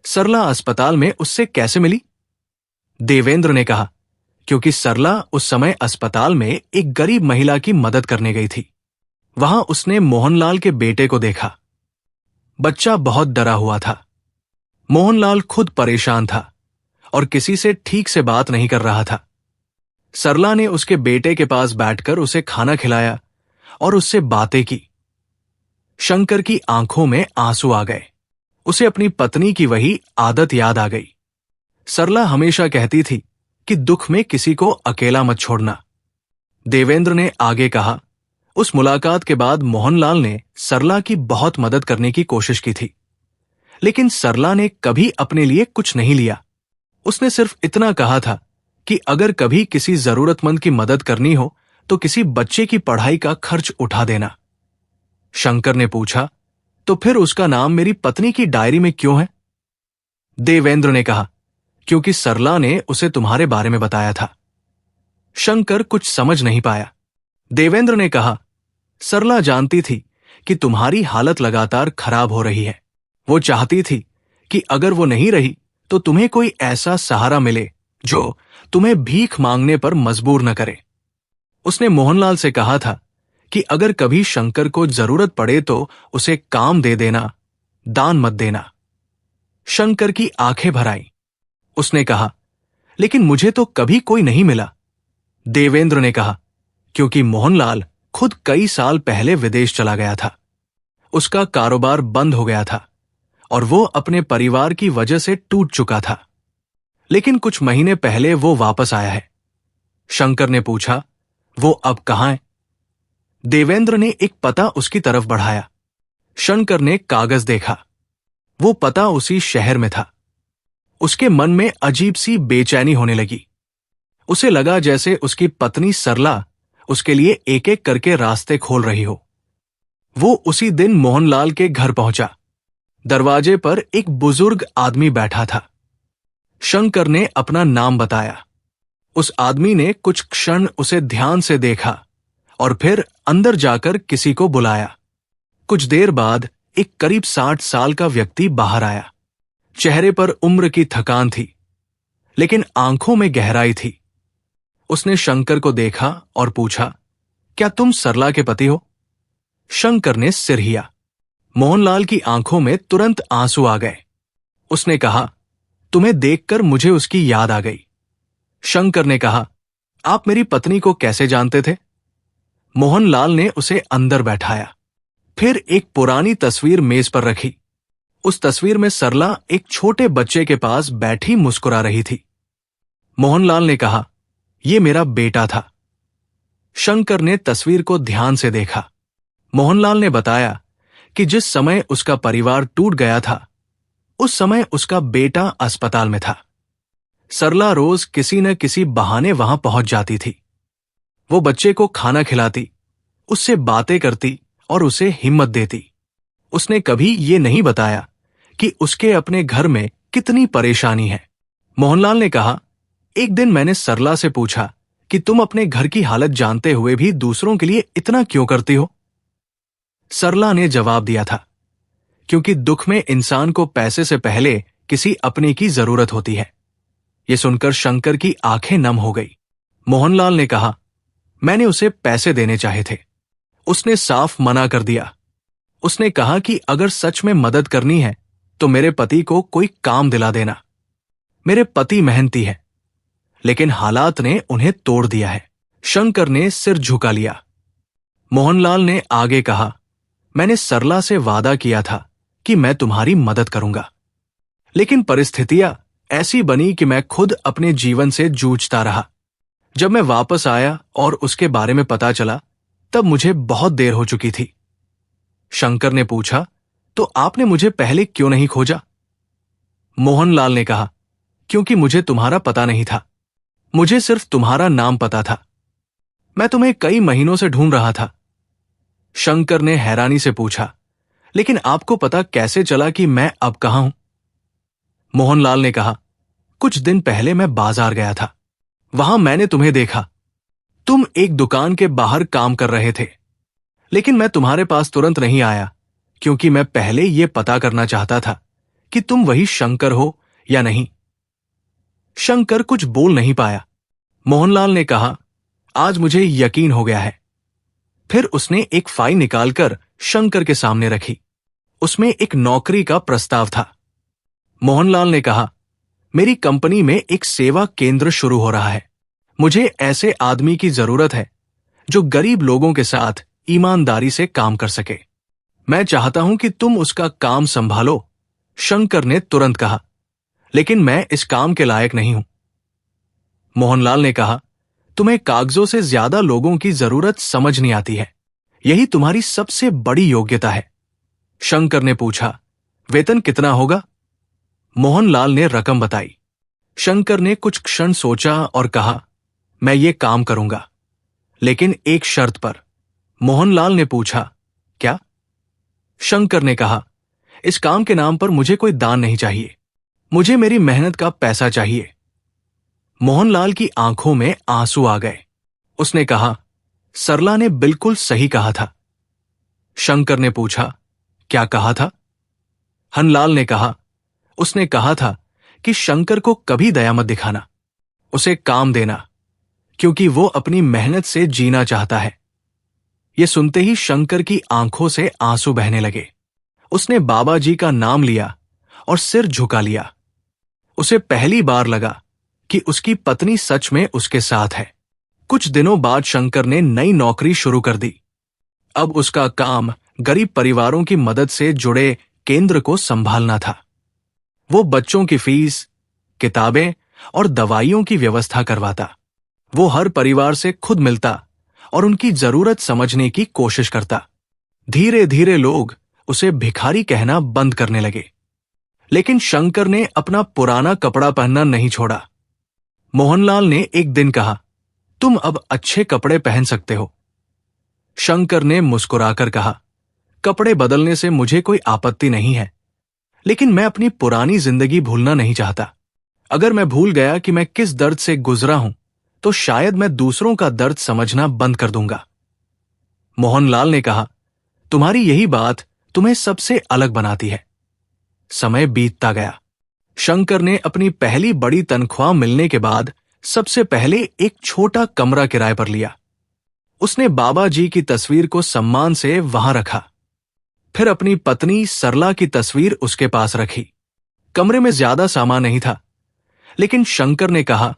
सरला अस्पताल में उससे कैसे मिली? देवेंद्र ने कहा, क्योंकि सरला उस समय अस्पताल में एक गरीब महिला की मदद करने गई थी। वहां उसने मोहनलाल के बेटे को देखा। बच्चा बहुत डरा हुआ था। मोहनलाल खुद परेशान था और किसी से ठीक से बात नहीं कर रहा था। सरला ने उसके बेटे के पास बैठकर उसे खाना खिलाया और उससे बातें की। शंकर की आंखों में आंसू आ गए। उसे अपनी पत्नी की वही आदत याद आ गई। सरला हमेशा कहती थी कि दुख में किसी को अकेला मत छोड़ना। देवेंद्र ने आगे कहा, उस मुलाकात के बाद मोहनलाल ने सरला की बहुत मदद करने की कोशिश की थी, लेकिन सरला ने कभी अपने लिए कुछ नहीं लिया। उसने सिर्फ इतना कहा था कि अगर कभी किसी जरूरतमंद की मदद करनी हो तो किसी बच्चे की पढ़ाई का खर्च उठा देना। शंकर ने पूछा, तो फिर उसका नाम मेरी पत्नी की डायरी में क्यों है? देवेंद्र ने कहा, क्योंकि सरला ने उसे तुम्हारे बारे में बताया था। शंकर कुछ समझ नहीं पाया। देवेंद्र ने कहा, सरला जानती थी कि तुम्हारी हालत लगातार खराब हो रही है। वो चाहती थी कि अगर वो नहीं रही तो तुम्हें कोई ऐसा सहारा मिले जो तुम्हें भीख मांगने पर मजबूर न करे। उसने मोहनलाल से कहा था कि अगर कभी शंकर को जरूरत पड़े तो उसे काम दे देना, दान मत देना। शंकर की आंखें भर आईं। उसने कहा, लेकिन मुझे तो कभी कोई नहीं मिला। देवेंद्र ने कहा, क्योंकि मोहनलाल खुद कई साल पहले विदेश चला गया था। उसका कारोबार बंद हो गया था और वो अपने परिवार की वजह से टूट चुका था। लेकिन कुछ महीने पहले वो वापस आया है। शंकर ने पूछा, वो अब कहां है? देवेंद्र ने एक पता उसकी तरफ बढ़ाया। शंकर ने कागज देखा। वो पता उसी शहर में था। उसके मन में अजीब सी बेचैनी होने लगी। उसे लगा जैसे उसकी पत्नी सरला उसके लिए एक एक करके रास्ते खोल रही हो। वो उसी दिन मोहनलाल के घर पहुंचा। दरवाजे पर एक बुजुर्ग आदमी बैठा था। शंकर ने अपना नाम बताया। उस आदमी ने कुछ क्षण उसे ध्यान से देखा और फिर अंदर जाकर किसी को बुलाया। कुछ देर बाद एक करीब 60 साल का व्यक्ति बाहर आया। चेहरे पर उम्र की थकान थी, लेकिन आंखों में गहराई थी। उसने शंकर को देखा और पूछा, क्या तुम सरला के पति हो? शंकर ने सिर हिया। मोहनलाल की आंखों में तुरंत आंसू आ गए। उसने कहा, तुम्हें देखकर मुझे उसकी याद आ गई। शंकर ने कहा, आप मेरी पत्नी को कैसे जानते थे? मोहनलाल ने उसे अंदर बैठाया। फिर एक पुरानी तस्वीर मेज पर रखी। उस तस्वीर में सरला एक छोटे बच्चे के पास बैठी मुस्कुरा रही थी। मोहनलाल ने कहा, यह मेरा बेटा था। शंकर ने तस्वीर को ध्यान से देखा। मोहनलाल ने बताया कि जिस समय उसका परिवार टूट गया था, उस समय उसका बेटा अस्पताल में था। सरला रोज किसी न किसी बहाने वहां पहुंच जाती थी। वो बच्चे को खाना खिलाती, उससे बातें करती और उसे हिम्मत देती। उसने कभी ये नहीं बताया कि उसके अपने घर में कितनी परेशानी है। मोहनलाल ने कहा, एक दिन मैंने सरला से पूछा कि तुम अपने घर की हालत जानते हुए भी दूसरों के लिए इतना क्यों करती हो? सरला ने जवाब दिया था, क्योंकि दुख में इंसान को पैसे से पहले किसी अपने की जरूरत होती है। यह सुनकर शंकर की आंखें नम हो गई। मोहनलाल ने कहा, मैंने उसे पैसे देने चाहे थे। उसने साफ मना कर दिया। उसने कहा कि अगर सच में मदद करनी है तो मेरे पति को कोई काम दिला देना। मेरे पति मेहनती है, लेकिन हालात ने उन्हें तोड़ दिया है। शंकर ने सिर झुका लिया। मोहनलाल ने आगे कहा, मैंने सरला से वादा किया था कि मैं तुम्हारी मदद करूंगा, लेकिन परिस्थितियां ऐसी बनी कि मैं खुद अपने जीवन से जूझता रहा। जब मैं वापस आया और उसके बारे में पता चला, तब मुझे बहुत देर हो चुकी थी। शंकर ने पूछा, तो आपने मुझे पहले क्यों नहीं खोजा? मोहनलाल ने कहा, क्योंकि मुझे तुम्हारा पता नहीं था। मुझे सिर्फ तुम्हारा नाम पता था। मैं तुम्हें कई महीनों से ढूंढ रहा था। शंकर ने हैरानी से पूछा, लेकिन आपको पता कैसे चला कि मैं अब कहां हूं? मोहनलाल ने कहा, कुछ दिन पहले मैं बाजार गया था। वहां मैंने तुम्हें देखा। तुम एक दुकान के बाहर काम कर रहे थे, लेकिन मैं तुम्हारे पास तुरंत नहीं आया, क्योंकि मैं पहले यह पता करना चाहता था कि तुम वही शंकर हो या नहीं। शंकर कुछ बोल नहीं पाया। मोहनलाल ने कहा, आज मुझे यकीन हो गया है। फिर उसने एक फाइल निकालकर शंकर के सामने रखी। उसमें एक नौकरी का प्रस्ताव था। मोहनलाल ने कहा, मेरी कंपनी में एक सेवा केंद्र शुरू हो रहा है। मुझे ऐसे आदमी की जरूरत है जो गरीब लोगों के साथ ईमानदारी से काम कर सके। मैं चाहता हूं कि तुम उसका काम संभालो। शंकर ने तुरंत कहा, लेकिन मैं इस काम के लायक नहीं हूं। मोहनलाल ने कहा, तुम्हें कागजों से ज्यादा लोगों की जरूरत समझ नहीं आती है। यही तुम्हारी सबसे बड़ी योग्यता है। शंकर ने पूछा, वेतन कितना होगा? मोहनलाल ने रकम बताई। शंकर ने कुछ क्षण सोचा और कहा, मैं ये काम करूंगा, लेकिन एक शर्त पर। मोहनलाल ने पूछा, क्या? शंकर ने कहा, इस काम के नाम पर मुझे कोई दान नहीं चाहिए। मुझे मेरी मेहनत का पैसा चाहिए। मोहनलाल की आंखों में आंसू आ गए। उसने कहा, सरला ने बिल्कुल सही कहा था। शंकर ने पूछा, क्या कहा था? हनलाल ने कहा, उसने कहा था कि शंकर को कभी दया मत दिखाना, उसे काम देना, क्योंकि वो अपनी मेहनत से जीना चाहता है। ये सुनते ही शंकर की आंखों से आंसू बहने लगे। उसने बाबा जी का नाम लिया और सिर झुका लिया। उसे पहली बार लगा कि उसकी पत्नी सच में उसके साथ है। कुछ दिनों बाद शंकर ने नई नौकरी शुरू कर दी। अब उसका काम गरीब परिवारों की मदद से जुड़े केंद्र को संभालना था। वो बच्चों की फीस, किताबें और दवाइयों की व्यवस्था करवाता। वो हर परिवार से खुद मिलता और उनकी जरूरत समझने की कोशिश करता। धीरे धीरे लोग उसे भिखारी कहना बंद करने लगे। लेकिन शंकर ने अपना पुराना कपड़ा पहनना नहीं छोड़ा। मोहनलाल ने एक दिन कहा, तुम अब अच्छे कपड़े पहन सकते हो। शंकर ने मुस्कुराकर कहा, कपड़े बदलने से मुझे कोई आपत्ति नहीं है, लेकिन मैं अपनी पुरानी जिंदगी भूलना नहीं चाहता। अगर मैं भूल गया कि मैं किस दर्द से गुजरा हूं, तो शायद मैं दूसरों का दर्द समझना बंद कर दूंगा। मोहनलाल ने कहा, तुम्हारी यही बात तुम्हें सबसे अलग बनाती है। समय बीतता गया। शंकर ने अपनी पहली बड़ी तनख्वाह मिलने के बाद सबसे पहले एक छोटा कमरा किराए पर लिया। उसने बाबा जी की तस्वीर को सम्मान से वहां रखा। फिर अपनी पत्नी सरला की तस्वीर उसके पास रखी। कमरे में ज्यादा सामान नहीं था, लेकिन शंकर ने कहा,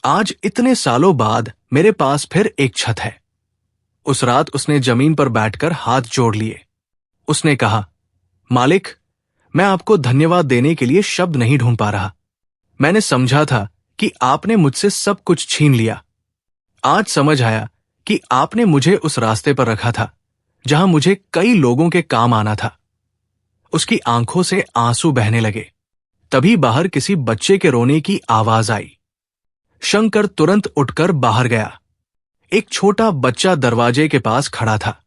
आज इतने सालों बाद मेरे पास फिर एक छत है। उस रात उसने जमीन पर बैठकर हाथ जोड़ लिए। उसने कहा, मालिक, मैं आपको धन्यवाद देने के लिए शब्द नहीं ढूंढ पा रहा। मैंने समझा था कि आपने मुझसे सब कुछ छीन लिया। आज समझ आया कि आपने मुझे उस रास्ते पर रखा था जहां मुझे कई लोगों के काम आना था। उसकी आंखों से आंसू बहने लगे। तभी बाहर किसी बच्चे के रोने की आवाज आई। शंकर तुरंत उठकर बाहर गया। एक छोटा बच्चा दरवाजे के पास खड़ा था।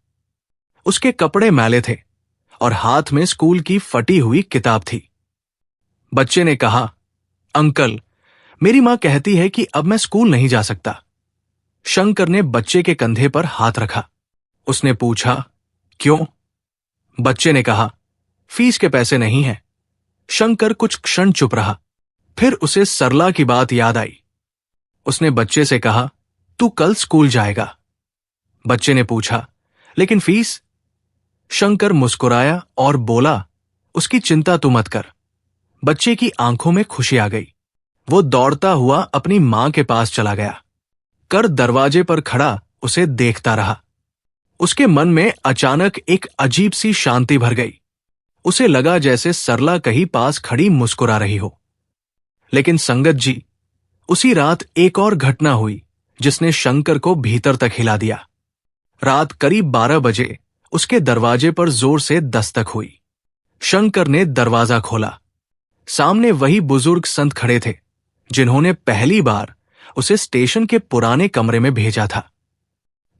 उसके कपड़े मैले थे और हाथ में स्कूल की फटी हुई किताब थी। बच्चे ने कहा, अंकल, मेरी मां कहती है कि अब मैं स्कूल नहीं जा सकता। शंकर ने बच्चे के कंधे पर हाथ रखा। उसने पूछा, क्यों? बच्चे ने कहा, फीस के पैसे नहीं हैं। शंकर कुछ क्षण चुप रहा। फिर उसे सरला की बात याद आई। उसने बच्चे से कहा, तू कल स्कूल जाएगा। बच्चे ने पूछा, लेकिन फीस? शंकर मुस्कुराया और बोला, उसकी चिंता तू मत कर। बच्चे की आंखों में खुशी आ गई। वो दौड़ता हुआ अपनी मां के पास चला गया। कर दरवाजे पर खड़ा उसे देखता रहा। उसके मन में अचानक एक अजीब सी शांति भर गई। उसे लगा जैसे सरला कहीं पास खड़ी मुस्कुरा रही हो। लेकिन संगत जी, उसी रात एक और घटना हुई जिसने शंकर को भीतर तक हिला दिया। रात करीब 12 बजे उसके दरवाजे पर जोर से दस्तक हुई। शंकर ने दरवाजा खोला। सामने वही बुजुर्ग संत खड़े थे जिन्होंने पहली बार उसे स्टेशन के पुराने कमरे में भेजा था।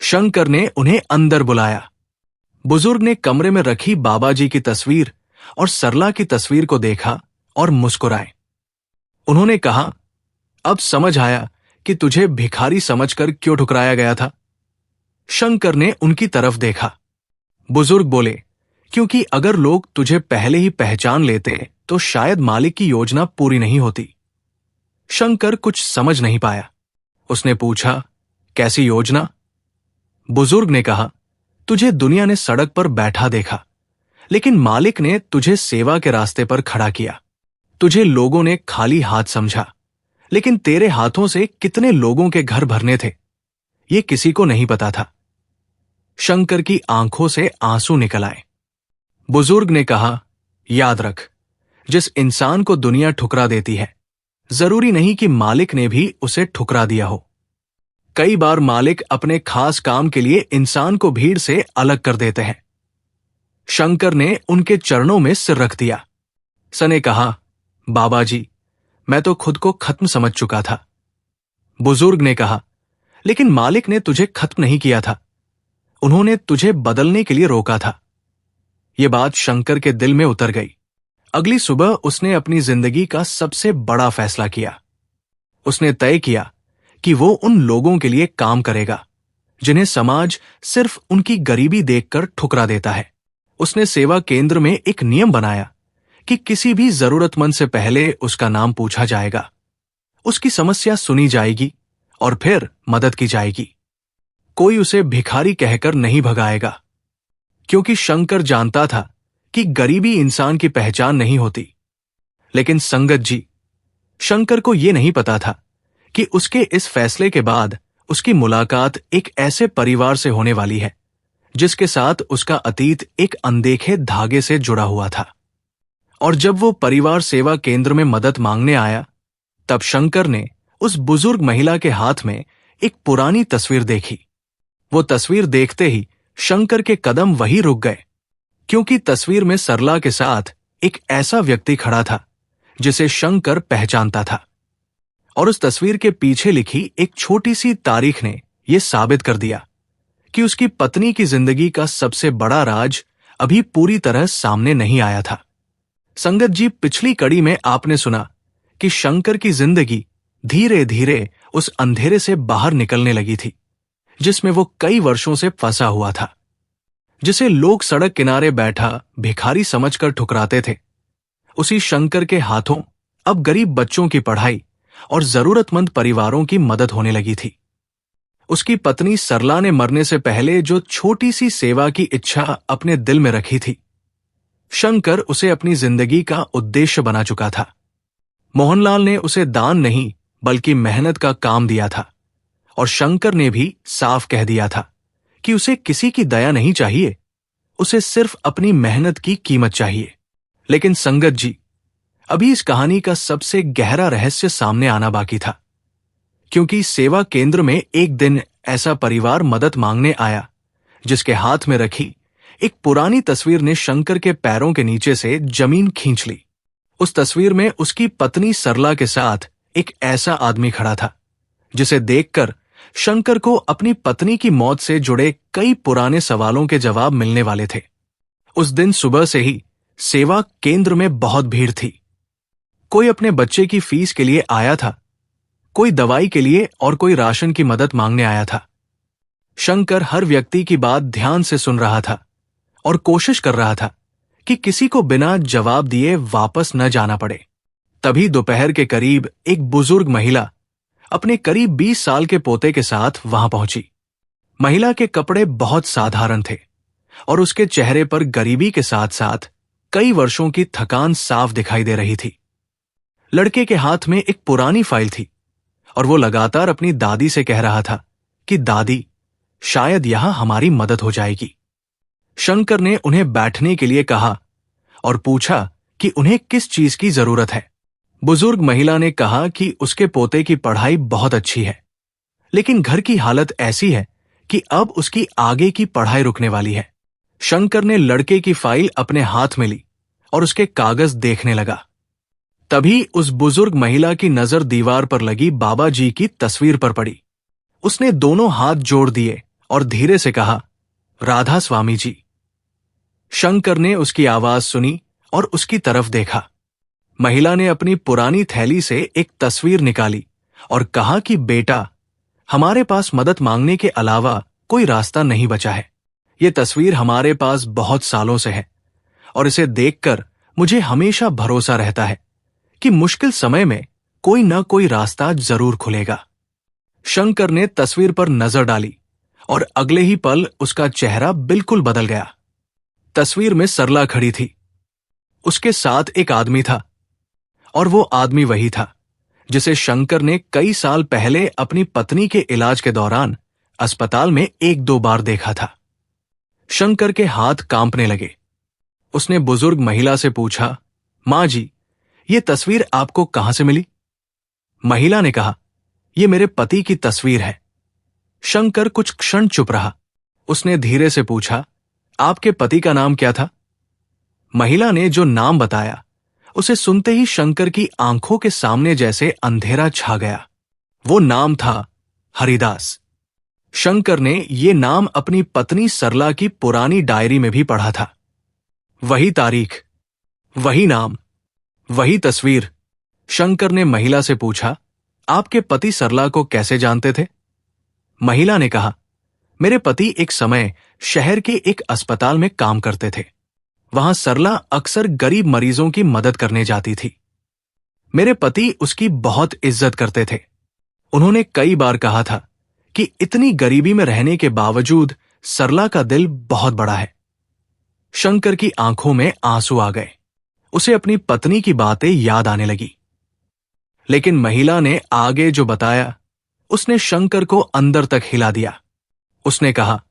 शंकर ने उन्हें अंदर बुलाया। बुजुर्ग ने कमरे में रखी बाबा जी की तस्वीर और सरला की तस्वीर को देखा और मुस्कुराए। उन्होंने कहा, अब समझ आया कि तुझे भिखारी समझकर क्यों ठुकराया गया था। शंकर ने उनकी तरफ देखा। बुजुर्ग बोले, क्योंकि अगर लोग तुझे पहले ही पहचान लेते तो शायद मालिक की योजना पूरी नहीं होती। शंकर कुछ समझ नहीं पाया। उसने पूछा, कैसी योजना? बुजुर्ग ने कहा, तुझे दुनिया ने सड़क पर बैठा देखा, लेकिन मालिक ने तुझे सेवा के रास्ते पर खड़ा किया। तुझे लोगों ने खाली हाथ समझा, लेकिन तेरे हाथों से कितने लोगों के घर भरने थे, ये किसी को नहीं पता था। शंकर की आंखों से आंसू निकल आए। बुजुर्ग ने कहा, याद रख, जिस इंसान को दुनिया ठुकरा देती है, जरूरी नहीं कि मालिक ने भी उसे ठुकरा दिया हो। कई बार मालिक अपने खास काम के लिए इंसान को भीड़ से अलग कर देते हैं। शंकर ने उनके चरणों में सिर रख दिया। सने कहा, बाबा जी, मैं तो खुद को खत्म समझ चुका था। बुजुर्ग ने कहा, लेकिन मालिक ने तुझे खत्म नहीं किया था, उन्होंने तुझे बदलने के लिए रोका था। यह बात शंकर के दिल में उतर गई। अगली सुबह उसने अपनी जिंदगी का सबसे बड़ा फैसला किया। उसने तय किया कि वो उन लोगों के लिए काम करेगा जिन्हें समाज सिर्फ उनकी गरीबी देखकर ठुकरा देता है। उसने सेवा केंद्र में एक नियम बनाया कि किसी भी जरूरतमंद से पहले उसका नाम पूछा जाएगा, उसकी समस्या सुनी जाएगी और फिर मदद की जाएगी। कोई उसे भिखारी कहकर नहीं भगाएगा, क्योंकि शंकर जानता था कि गरीबी इंसान की पहचान नहीं होती। लेकिन संगत जी, शंकर को यह नहीं पता था कि उसके इस फैसले के बाद उसकी मुलाकात एक ऐसे परिवार से होने वाली है जिसके साथ उसका अतीत एक अनदेखे धागे से जुड़ा हुआ था। और जब वो परिवार सेवा केंद्र में मदद मांगने आया, तब शंकर ने उस बुजुर्ग महिला के हाथ में एक पुरानी तस्वीर देखी। वो तस्वीर देखते ही शंकर के कदम वहीं रुक गए, क्योंकि तस्वीर में सरला के साथ एक ऐसा व्यक्ति खड़ा था जिसे शंकर पहचानता था। और उस तस्वीर के पीछे लिखी एक छोटी सी तारीख ने यह साबित कर दिया कि उसकी पत्नी की जिंदगी का सबसे बड़ा राज अभी पूरी तरह सामने नहीं आया था। संगत जी, पिछली कड़ी में आपने सुना कि शंकर की जिंदगी धीरे धीरे उस अंधेरे से बाहर निकलने लगी थी जिसमें वो कई वर्षों से फंसा हुआ था, जिसे लोग सड़क किनारे बैठा भिखारी समझकर ठुकराते थे। उसी शंकर के हाथों अब गरीब बच्चों की पढ़ाई और जरूरतमंद परिवारों की मदद होने लगी थी। उसकी पत्नी सरला ने मरने से पहले जो छोटी सी सेवा की इच्छा अपने दिल में रखी थी, शंकर उसे अपनी जिंदगी का उद्देश्य बना चुका था। मोहनलाल ने उसे दान नहीं बल्कि मेहनत का काम दिया था, और शंकर ने भी साफ कह दिया था कि उसे किसी की दया नहीं चाहिए, उसे सिर्फ अपनी मेहनत की कीमत चाहिए। लेकिन संगत जी, अभी इस कहानी का सबसे गहरा रहस्य सामने आना बाकी था, क्योंकि सेवा केंद्र में एक दिन ऐसा परिवार मदद मांगने आया जिसके हाथ में रखी एक पुरानी तस्वीर ने शंकर के पैरों के नीचे से जमीन खींच ली। उस तस्वीर में उसकी पत्नी सरला के साथ एक ऐसा आदमी खड़ा था जिसे देखकर शंकर को अपनी पत्नी की मौत से जुड़े कई पुराने सवालों के जवाब मिलने वाले थे। उस दिन सुबह से ही सेवा केंद्र में बहुत भीड़ थी। कोई अपने बच्चे की फीस के लिए आया था, कोई दवाई के लिए और कोई राशन की मदद मांगने आया था। शंकर हर व्यक्ति की बात ध्यान से सुन रहा था और कोशिश कर रहा था कि किसी को बिना जवाब दिए वापस न जाना पड़े। तभी दोपहर के करीब एक बुजुर्ग महिला अपने करीब 20 साल के पोते के साथ वहां पहुंची। महिला के कपड़े बहुत साधारण थे और उसके चेहरे पर गरीबी के साथ साथ कई वर्षों की थकान साफ दिखाई दे रही थी। लड़के के हाथ में एक पुरानी फाइल थी और वो लगातार अपनी दादी से कह रहा था कि दादी, शायद यहां हमारी मदद हो जाएगी। शंकर ने उन्हें बैठने के लिए कहा और पूछा कि उन्हें किस चीज की जरूरत है। बुजुर्ग महिला ने कहा कि उसके पोते की पढ़ाई बहुत अच्छी है, लेकिन घर की हालत ऐसी है कि अब उसकी आगे की पढ़ाई रुकने वाली है। शंकर ने लड़के की फाइल अपने हाथ में ली और उसके कागज देखने लगा। तभी उस बुजुर्ग महिला की नजर दीवार पर लगी बाबा जी की तस्वीर पर पड़ी। उसने दोनों हाथ जोड़ दिए और धीरे से कहा, राधा स्वामी जी। शंकर ने उसकी आवाज सुनी और उसकी तरफ देखा। महिला ने अपनी पुरानी थैली से एक तस्वीर निकाली और कहा कि बेटा, हमारे पास मदद मांगने के अलावा कोई रास्ता नहीं बचा है। ये तस्वीर हमारे पास बहुत सालों से है और इसे देखकर मुझे हमेशा भरोसा रहता है कि मुश्किल समय में कोई न कोई रास्ता जरूर खुलेगा। शंकर ने तस्वीर पर नजर डाली और अगले ही पल उसका चेहरा बिल्कुल बदल गया। तस्वीर में सरला खड़ी थी, उसके साथ एक आदमी था और वो आदमी वही था जिसे शंकर ने कई साल पहले अपनी पत्नी के इलाज के दौरान अस्पताल में 1-2 बार देखा था। शंकर के हाथ कांपने लगे। उसने बुजुर्ग महिला से पूछा, मां जी, ये तस्वीर आपको कहां से मिली? महिला ने कहा, ये मेरे पति की तस्वीर है। शंकर कुछ क्षण चुप रहा। उसने धीरे से पूछा, आपके पति का नाम क्या था? महिला ने जो नाम बताया, उसे सुनते ही शंकर की आंखों के सामने जैसे अंधेरा छा गया। वो नाम था हरिदास। शंकर ने ये नाम अपनी पत्नी सरला की पुरानी डायरी में भी पढ़ा था। वही तारीख, वही नाम, वही तस्वीर। शंकर ने महिला से पूछा, आपके पति सरला को कैसे जानते थे? महिला ने कहा, मेरे पति एक समय शहर के एक अस्पताल में काम करते थे। वहां सरला अक्सर गरीब मरीजों की मदद करने जाती थी। मेरे पति उसकी बहुत इज्जत करते थे। उन्होंने कई बार कहा था कि इतनी गरीबी में रहने के बावजूद सरला का दिल बहुत बड़ा है। शंकर की आंखों में आंसू आ गए। उसे अपनी पत्नी की बातें याद आने लगी। लेकिन महिला ने आगे जो बताया उसने शंकर को अंदर तक हिला दिया। उसने कहा,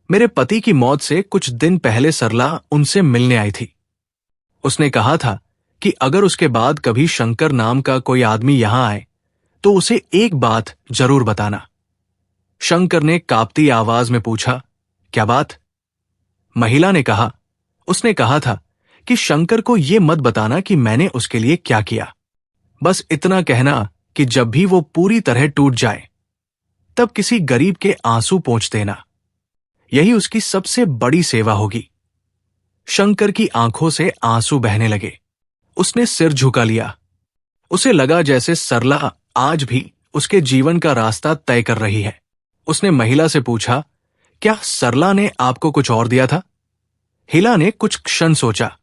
मेरे पति की मौत से कुछ दिन पहले सरला उनसे मिलने आई थी। उसने कहा था कि अगर उसके बाद कभी शंकर नाम का कोई आदमी यहां आए तो उसे एक बात जरूर बताना। शंकर ने कांपती आवाज में पूछा, क्या बात? महिला ने कहा, उसने कहा था कि शंकर को यह मत बताना कि मैंने उसके लिए क्या किया। बस इतना कहना कि जब भी वो पूरी तरह टूट जाए तब किसी गरीब के आंसू पोंछ देना। यही उसकी सबसे बड़ी सेवा होगी। शंकर की आंखों से आंसू बहने लगे। उसने सिर झुका लिया। उसे लगा जैसे सरला आज भी उसके जीवन का रास्ता तय कर रही है। उसने महिला से पूछा, क्या सरला ने आपको कुछ और दिया था? हिला ने कुछ क्षण सोचा।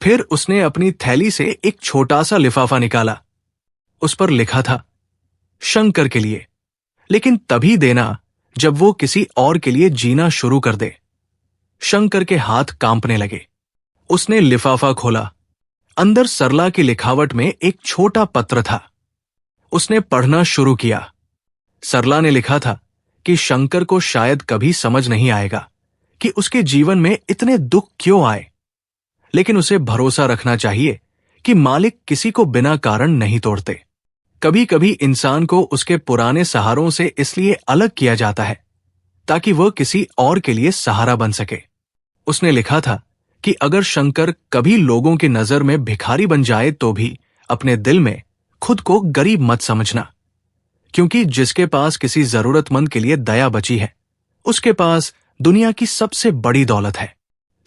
फिर उसने अपनी थैली से एक छोटा सा लिफाफा निकाला। उस पर लिखा था, शंकर के लिए, लेकिन तभी देना जब वो किसी और के लिए जीना शुरू कर दे। शंकर के हाथ कांपने लगे। उसने लिफाफा खोला। अंदर सरला की लिखावट में एक छोटा पत्र था। उसने पढ़ना शुरू किया। सरला ने लिखा था कि शंकर को शायद कभी समझ नहीं आएगा कि उसके जीवन में इतने दुख क्यों आए, लेकिन उसे भरोसा रखना चाहिए कि मालिक किसी को बिना कारण नहीं तोड़ते। कभी कभी इंसान को उसके पुराने सहारों से इसलिए अलग किया जाता है ताकि वह किसी और के लिए सहारा बन सके। उसने लिखा था कि अगर शंकर कभी लोगों की नजर में भिखारी बन जाए तो भी अपने दिल में खुद को गरीब मत समझना, क्योंकि जिसके पास किसी जरूरतमंद के लिए दया बची है उसके पास दुनिया की सबसे बड़ी दौलत है।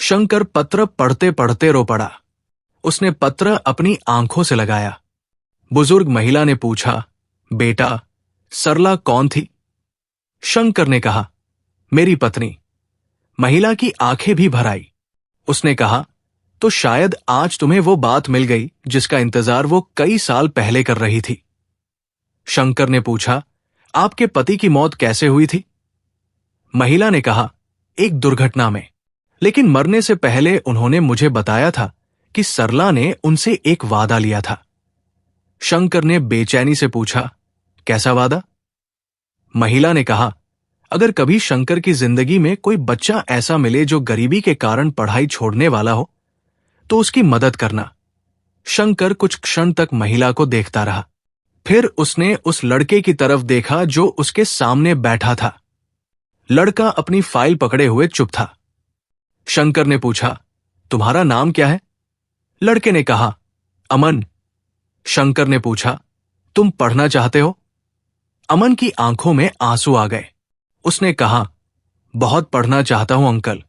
शंकर पत्र पढ़ते पढ़ते रो पड़ा। उसने पत्र अपनी आंखों से लगाया। बुजुर्ग महिला ने पूछा, बेटा, सरला कौन थी? शंकर ने कहा, मेरी पत्नी। महिला की आंखें भी भर आई। उसने कहा, तो शायद आज तुम्हें वो बात मिल गई जिसका इंतजार वो कई साल पहले कर रही थी। शंकर ने पूछा, आपके पति की मौत कैसे हुई थी? महिला ने कहा, एक दुर्घटना में, लेकिन मरने से पहले उन्होंने मुझे बताया था कि सरला ने उनसे एक वादा लिया था। शंकर ने बेचैनी से पूछा, कैसा वादा? महिला ने कहा, अगर कभी शंकर की जिंदगी में कोई बच्चा ऐसा मिले जो गरीबी के कारण पढ़ाई छोड़ने वाला हो तो उसकी मदद करना। शंकर कुछ क्षण तक महिला को देखता रहा। फिर उसने उस लड़के की तरफ देखा जो उसके सामने बैठा था। लड़का अपनी फाइल पकड़े हुए चुप था। शंकर ने पूछा, तुम्हारा नाम क्या है? लड़के ने कहा, अमन। शंकर ने पूछा, तुम पढ़ना चाहते हो? अमन की आंखों में आंसू आ गए। उसने कहा, बहुत पढ़ना चाहता हूं अंकल,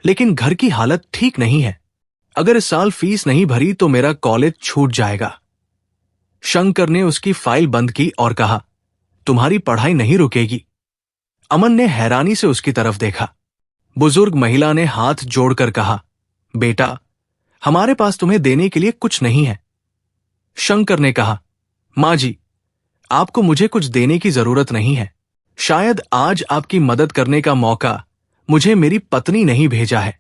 लेकिन घर की हालत ठीक नहीं है। अगर इस साल फीस नहीं भरी तो मेरा कॉलेज छूट जाएगा। शंकर ने उसकी फाइल बंद की और कहा, तुम्हारी पढ़ाई नहीं रुकेगी। अमन ने हैरानी से उसकी तरफ देखा। बुजुर्ग महिला ने हाथ जोड़कर कहा, बेटा, हमारे पास तुम्हें देने के लिए कुछ नहीं है। शंकर ने कहा, मां जी, आपको मुझे कुछ देने की जरूरत नहीं है। शायद आज आपकी मदद करने का मौका मुझे मेरी पत्नी नहीं भेजा है।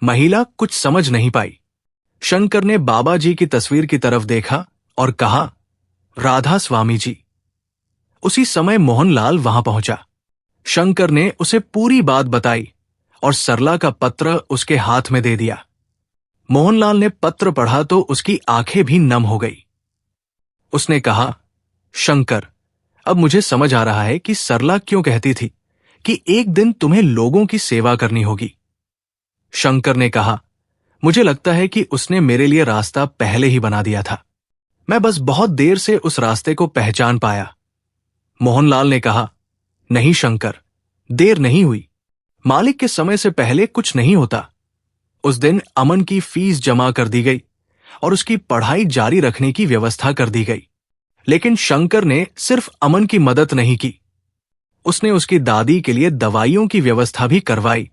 महिला कुछ समझ नहीं पाई। शंकर ने बाबा जी की तस्वीर की तरफ देखा और कहा, राधा स्वामी जी। उसी समय मोहनलाल वहां पहुंचा। शंकर ने उसे पूरी बात बताई और सरला का पत्र उसके हाथ में दे दिया। मोहनलाल ने पत्र पढ़ा तो उसकी आंखें भी नम हो गई। उसने कहा, शंकर, अब मुझे समझ आ रहा है कि सरला क्यों कहती थी कि एक दिन तुम्हें लोगों की सेवा करनी होगी। शंकर ने कहा, मुझे लगता है कि उसने मेरे लिए रास्ता पहले ही बना दिया था। मैं बस बहुत देर से उस रास्ते को पहचान पाया। मोहनलाल ने कहा, नहीं शंकर, देर नहीं हुई। मालिक के समय से पहले कुछ नहीं होता। उस दिन अमन की फीस जमा कर दी गई और उसकी पढ़ाई जारी रखने की व्यवस्था कर दी गई। लेकिन शंकर ने सिर्फ अमन की मदद नहीं की, उसने उसकी दादी के लिए दवाइयों की व्यवस्था भी करवाई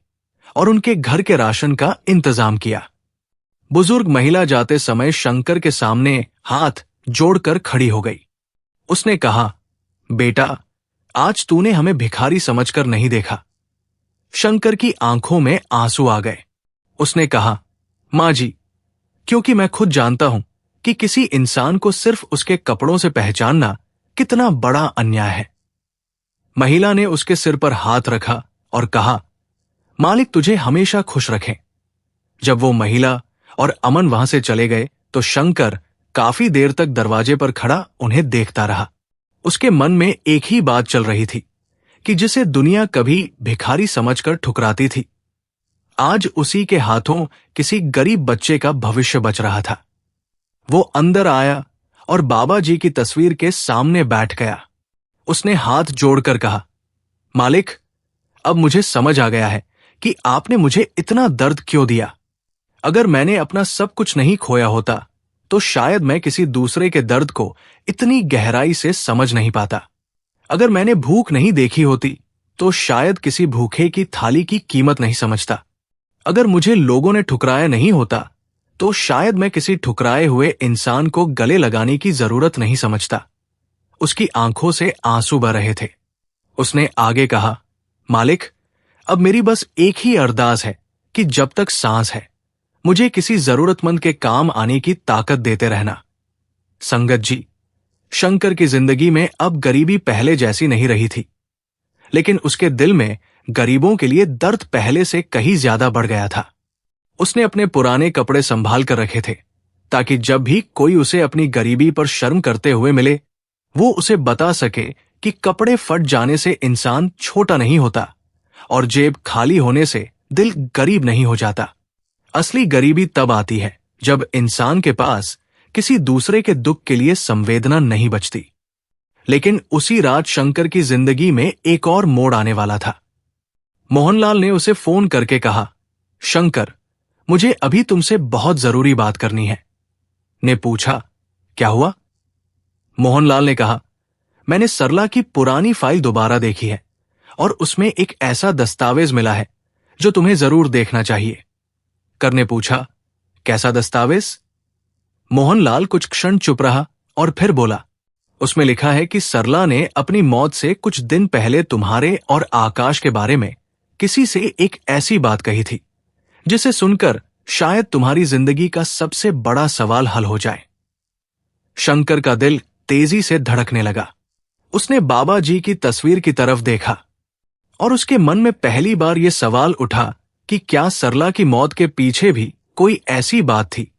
और उनके घर के राशन का इंतजाम किया। बुजुर्ग महिला जाते समय शंकर के सामने हाथ जोड़कर खड़ी हो गई। उसने कहा, बेटा, आज तूने हमें भिखारी समझकर नहीं देखा। शंकर की आंखों में आंसू आ गए। उसने कहा, मां जी, क्योंकि मैं खुद जानता हूं कि किसी इंसान को सिर्फ उसके कपड़ों से पहचानना कितना बड़ा अन्याय है। महिला ने उसके सिर पर हाथ रखा और कहा, मालिक तुझे हमेशा खुश रखें। जब वो महिला और अमन वहां से चले गए तो शंकर काफी देर तक दरवाजे पर खड़ा उन्हें देखता रहा। उसके मन में एक ही बात चल रही थी कि जिसे दुनिया कभी भिखारी समझकर ठुकराती थी, आज उसी के हाथों किसी गरीब बच्चे का भविष्य बच रहा था। वो अंदर आया और बाबा जी की तस्वीर के सामने बैठ गया। उसने हाथ जोड़कर कहा, मालिक, अब मुझे समझ आ गया है कि आपने मुझे इतना दर्द क्यों दिया। अगर मैंने अपना सब कुछ नहीं खोया होता तो शायद मैं किसी दूसरे के दर्द को इतनी गहराई से समझ नहीं पाता। अगर मैंने भूख नहीं देखी होती तो शायद किसी भूखे की थाली की कीमत नहीं समझता। अगर मुझे लोगों ने ठुकराया नहीं होता तो शायद मैं किसी ठुकराए हुए इंसान को गले लगाने की जरूरत नहीं समझता। उसकी आंखों से आंसू बह रहे थे। उसने आगे कहा, मालिक, अब मेरी बस एक ही अरदास है कि जब तक सांस है मुझे किसी जरूरतमंद के काम आने की ताकत देते रहना। संगत जी, शंकर की जिंदगी में अब गरीबी पहले जैसी नहीं रही थी, लेकिन उसके दिल में गरीबों के लिए दर्द पहले से कहीं ज्यादा बढ़ गया था। उसने अपने पुराने कपड़े संभाल कर रखे थे ताकि जब भी कोई उसे अपनी गरीबी पर शर्म करते हुए मिले वो उसे बता सके कि कपड़े फट जाने से इंसान छोटा नहीं होता और जेब खाली होने से दिल गरीब नहीं हो जाता। असली गरीबी तब आती है जब इंसान के पास किसी दूसरे के दुख के लिए संवेदना नहीं बचती। लेकिन उसी रात शंकर की जिंदगी में एक और मोड़ आने वाला था। मोहनलाल ने उसे फोन करके कहा, शंकर, मुझे अभी तुमसे बहुत जरूरी बात करनी है। ने पूछा, क्या हुआ? मोहनलाल ने कहा, मैंने सरला की पुरानी फाइल दोबारा देखी है और उसमें एक ऐसा दस्तावेज मिला है जो तुम्हें जरूर देखना चाहिए। कर ने पूछा, कैसा दस्तावेज? मोहनलाल कुछ क्षण चुप रहा और फिर बोला, उसमें लिखा है कि सरला ने अपनी मौत से कुछ दिन पहले तुम्हारे और आकाश के बारे में किसी से एक ऐसी बात कही थी जिसे सुनकर शायद तुम्हारी जिंदगी का सबसे बड़ा सवाल हल हो जाए। शंकर का दिल तेजी से धड़कने लगा। उसने बाबा जी की तस्वीर की तरफ देखा और उसके मन में पहली बार यह सवाल उठा कि क्या सरला की मौत के पीछे भी कोई ऐसी बात थी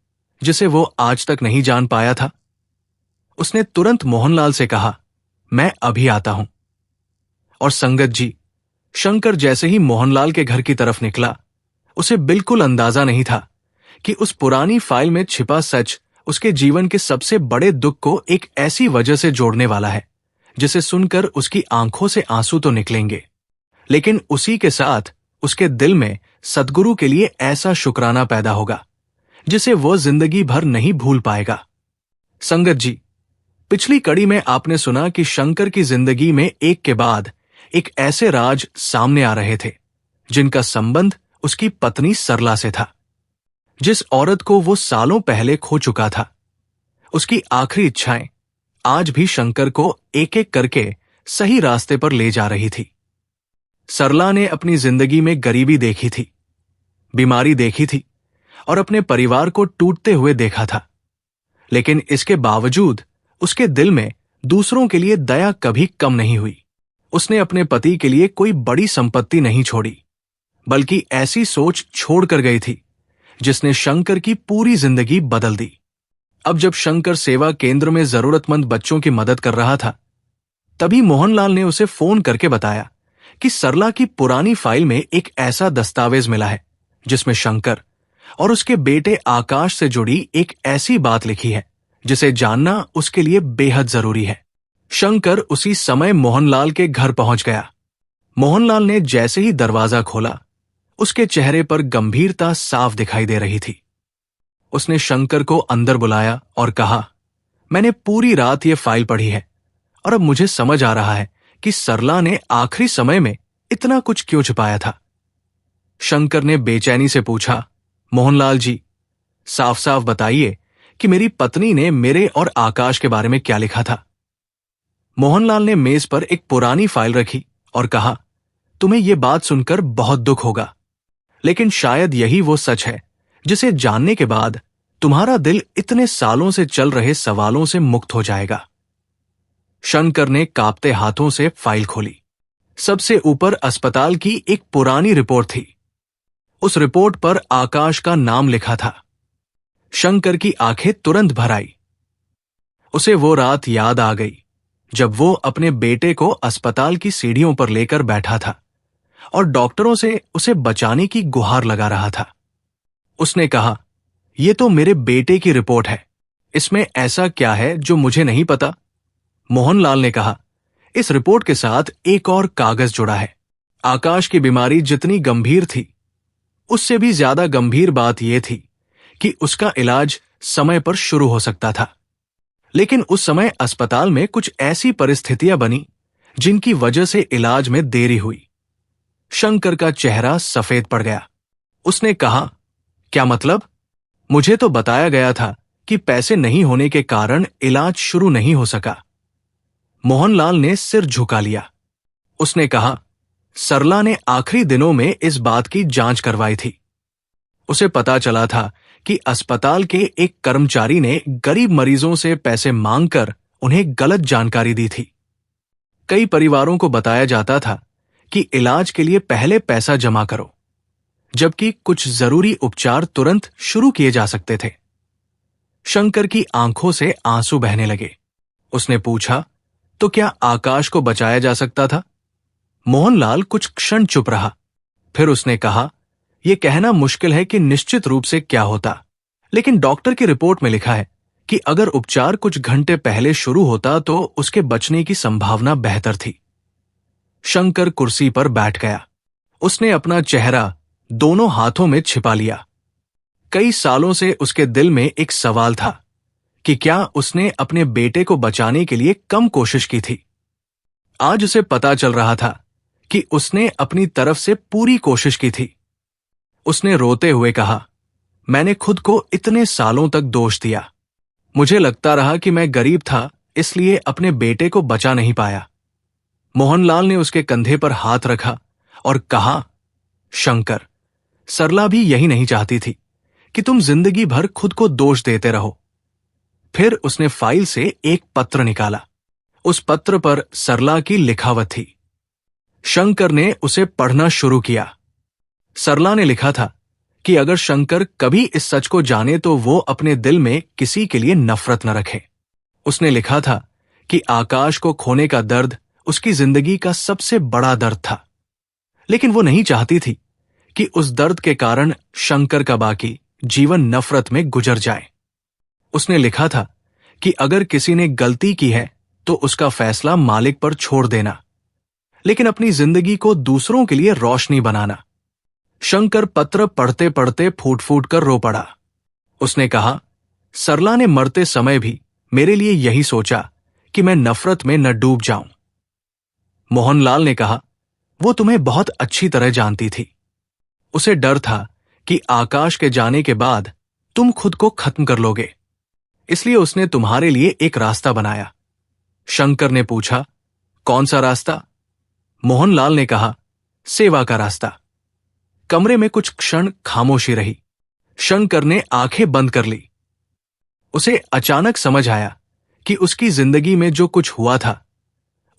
जिसे वो आज तक नहीं जान पाया था। उसने तुरंत मोहनलाल से कहा, मैं अभी आता हूं। और संगत जी, शंकर जैसे ही मोहनलाल के घर की तरफ निकला, उसे बिल्कुल अंदाजा नहीं था कि उस पुरानी फाइल में छिपा सच उसके जीवन के सबसे बड़े दुख को एक ऐसी वजह से जोड़ने वाला है जिसे सुनकर उसकी आंखों से आंसू तो निकलेंगे, लेकिन उसी के साथ उसके दिल में सद्गुरु के लिए ऐसा शुक्राना पैदा होगा जिसे वो जिंदगी भर नहीं भूल पाएगा। संगत जी, पिछली कड़ी में आपने सुना कि शंकर की जिंदगी में एक के बाद एक ऐसे राज सामने आ रहे थे जिनका संबंध उसकी पत्नी सरला से था, जिस औरत को वो सालों पहले खो चुका था। उसकी आखिरी इच्छाएं आज भी शंकर को एक एक करके सही रास्ते पर ले जा रही थी। सरला ने अपनी जिंदगी में गरीबी देखी थी, बीमारी देखी थी और अपने परिवार को टूटते हुए देखा था, लेकिन इसके बावजूद उसके दिल में दूसरों के लिए दया कभी कम नहीं हुई। उसने अपने पति के लिए कोई बड़ी संपत्ति नहीं छोड़ी, बल्कि ऐसी सोच छोड़कर गई थी जिसने शंकर की पूरी जिंदगी बदल दी। अब जब शंकर सेवा केंद्र में जरूरतमंद बच्चों की मदद कर रहा था, तभी मोहनलाल ने उसे फोन करके बताया कि सरला की पुरानी फाइल में एक ऐसा दस्तावेज मिला है जिसमें शंकर और उसके बेटे आकाश से जुड़ी एक ऐसी बात लिखी है जिसे जानना उसके लिए बेहद जरूरी है। शंकर उसी समय मोहनलाल के घर पहुंच गया। मोहनलाल ने जैसे ही दरवाजा खोला, उसके चेहरे पर गंभीरता साफ दिखाई दे रही थी। उसने शंकर को अंदर बुलाया और कहा, मैंने पूरी रात ये फाइल पढ़ी है और अब मुझे समझ आ रहा है कि सरला ने आखिरी समय में इतना कुछ क्यों छिपाया था। शंकर ने बेचैनी से पूछा, मोहनलाल जी, साफ साफ बताइए कि मेरी पत्नी ने मेरे और आकाश के बारे में क्या लिखा था। मोहनलाल ने मेज पर एक पुरानी फाइल रखी और कहा, तुम्हें यह बात सुनकर बहुत दुख होगा, लेकिन शायद यही वो सच है जिसे जानने के बाद तुम्हारा दिल इतने सालों से चल रहे सवालों से मुक्त हो जाएगा। शंकर ने कांपते हाथों से फाइल खोली। सबसे ऊपर अस्पताल की एक पुरानी रिपोर्ट थी। उस रिपोर्ट पर आकाश का नाम लिखा था। शंकर की आंखें तुरंत भर आई। उसे वो रात याद आ गई जब वो अपने बेटे को अस्पताल की सीढ़ियों पर लेकर बैठा था और डॉक्टरों से उसे बचाने की गुहार लगा रहा था। उसने कहा, यह तो मेरे बेटे की रिपोर्ट है, इसमें ऐसा क्या है जो मुझे नहीं पता? मोहनलाल ने कहा, इस रिपोर्ट के साथ एक और कागज जुड़ा है। आकाश की बीमारी जितनी गंभीर थी, उससे भी ज्यादा गंभीर बात यह थी कि उसका इलाज समय पर शुरू हो सकता था। लेकिन उस समय अस्पताल में कुछ ऐसी परिस्थितियां बनी जिनकी वजह से इलाज में देरी हुई। शंकर का चेहरा सफेद पड़ गया। उसने कहा, क्या मतलब? मुझे तो बताया गया था कि पैसे नहीं होने के कारण इलाज शुरू नहीं हो सका। मोहनलाल ने सिर झुका लिया। उसने कहा, सरला ने आखिरी दिनों में इस बात की जांच करवाई थी। उसे पता चला था कि अस्पताल के एक कर्मचारी ने गरीब मरीजों से पैसे मांगकर उन्हें गलत जानकारी दी थी। कई परिवारों को बताया जाता था कि इलाज के लिए पहले पैसा जमा करो, जबकि कुछ जरूरी उपचार तुरंत शुरू किए जा सकते थे। शंकर की आंखों से आंसू बहने लगे। उसने पूछा, तो क्या आकाश को बचाया जा सकता था? मोहनलाल कुछ क्षण चुप रहा। फिर उसने कहा, यह कहना मुश्किल है कि निश्चित रूप से क्या होता, लेकिन डॉक्टर की रिपोर्ट में लिखा है कि अगर उपचार कुछ घंटे पहले शुरू होता तो उसके बचने की संभावना बेहतर थी। शंकर कुर्सी पर बैठ गया। उसने अपना चेहरा दोनों हाथों में छिपा लिया। कई सालों से उसके दिल में एक सवाल था कि क्या उसने अपने बेटे को बचाने के लिए कम कोशिश की थी। आज उसे पता चल रहा था कि उसने अपनी तरफ से पूरी कोशिश की थी। उसने रोते हुए कहा, मैंने खुद को इतने सालों तक दोष दिया। मुझे लगता रहा कि मैं गरीब था, इसलिए अपने बेटे को बचा नहीं पाया। मोहनलाल ने उसके कंधे पर हाथ रखा और कहा, शंकर, सरला भी यही नहीं चाहती थी कि तुम जिंदगी भर खुद को दोष देते रहो। फिर उसने फाइल से एक पत्र निकाला। उस पत्र पर सरला की लिखावट थी। शंकर ने उसे पढ़ना शुरू किया। सरला ने लिखा था कि अगर शंकर कभी इस सच को जाने तो वो अपने दिल में किसी के लिए नफरत न रखे। उसने लिखा था कि आकाश को खोने का दर्द उसकी जिंदगी का सबसे बड़ा दर्द था, लेकिन वो नहीं चाहती थी कि उस दर्द के कारण शंकर का बाकी जीवन नफरत में गुजर जाए। उसने लिखा था कि अगर किसी ने गलती की है तो उसका फैसला मालिक पर छोड़ देना, लेकिन अपनी जिंदगी को दूसरों के लिए रोशनी बनाना। शंकर पत्र पढ़ते पढ़ते फूट फूट कर रो पड़ा। उसने कहा, सरला ने मरते समय भी मेरे लिए यही सोचा कि मैं नफरत में न डूब जाऊं। मोहनलाल ने कहा, वो तुम्हें बहुत अच्छी तरह जानती थी। उसे डर था कि आकाश के जाने के बाद तुम खुद को खत्म कर लोगे, इसलिए उसने तुम्हारे लिए एक रास्ता बनाया। शंकर ने पूछा, कौन सा रास्ता? मोहनलाल ने कहा, सेवा का रास्ता। कमरे में कुछ क्षण खामोशी रही। शंकर ने आंखें बंद कर ली। उसे अचानक समझ आया कि उसकी जिंदगी में जो कुछ हुआ था,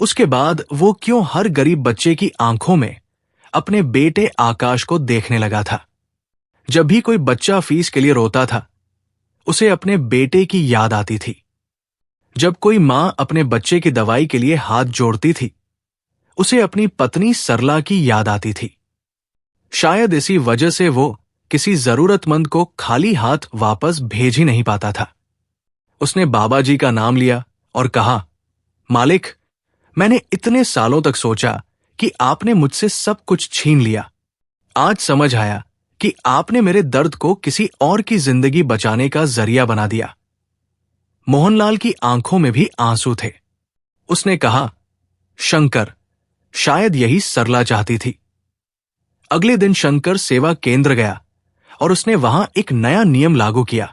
उसके बाद वो क्यों हर गरीब बच्चे की आंखों में अपने बेटे आकाश को देखने लगा था। जब भी कोई बच्चा फीस के लिए रोता था, उसे अपने बेटे की याद आती थी। जब कोई मां अपने बच्चे की दवाई के लिए हाथ जोड़ती थी, उसे अपनी पत्नी सरला की याद आती थी। शायद इसी वजह से वो किसी जरूरतमंद को खाली हाथ वापस भेज ही नहीं पाता था। उसने बाबा जी का नाम लिया और कहा, मालिक, मैंने इतने सालों तक सोचा कि आपने मुझसे सब कुछ छीन लिया। आज समझ आया कि आपने मेरे दर्द को किसी और की जिंदगी बचाने का जरिया बना दिया। मोहनलाल की आंखों में भी आंसू थे। उसने कहा, शंकर, शायद यही सरला चाहती थी। अगले दिन शंकर सेवा केंद्र गया और उसने वहां एक नया नियम लागू किया।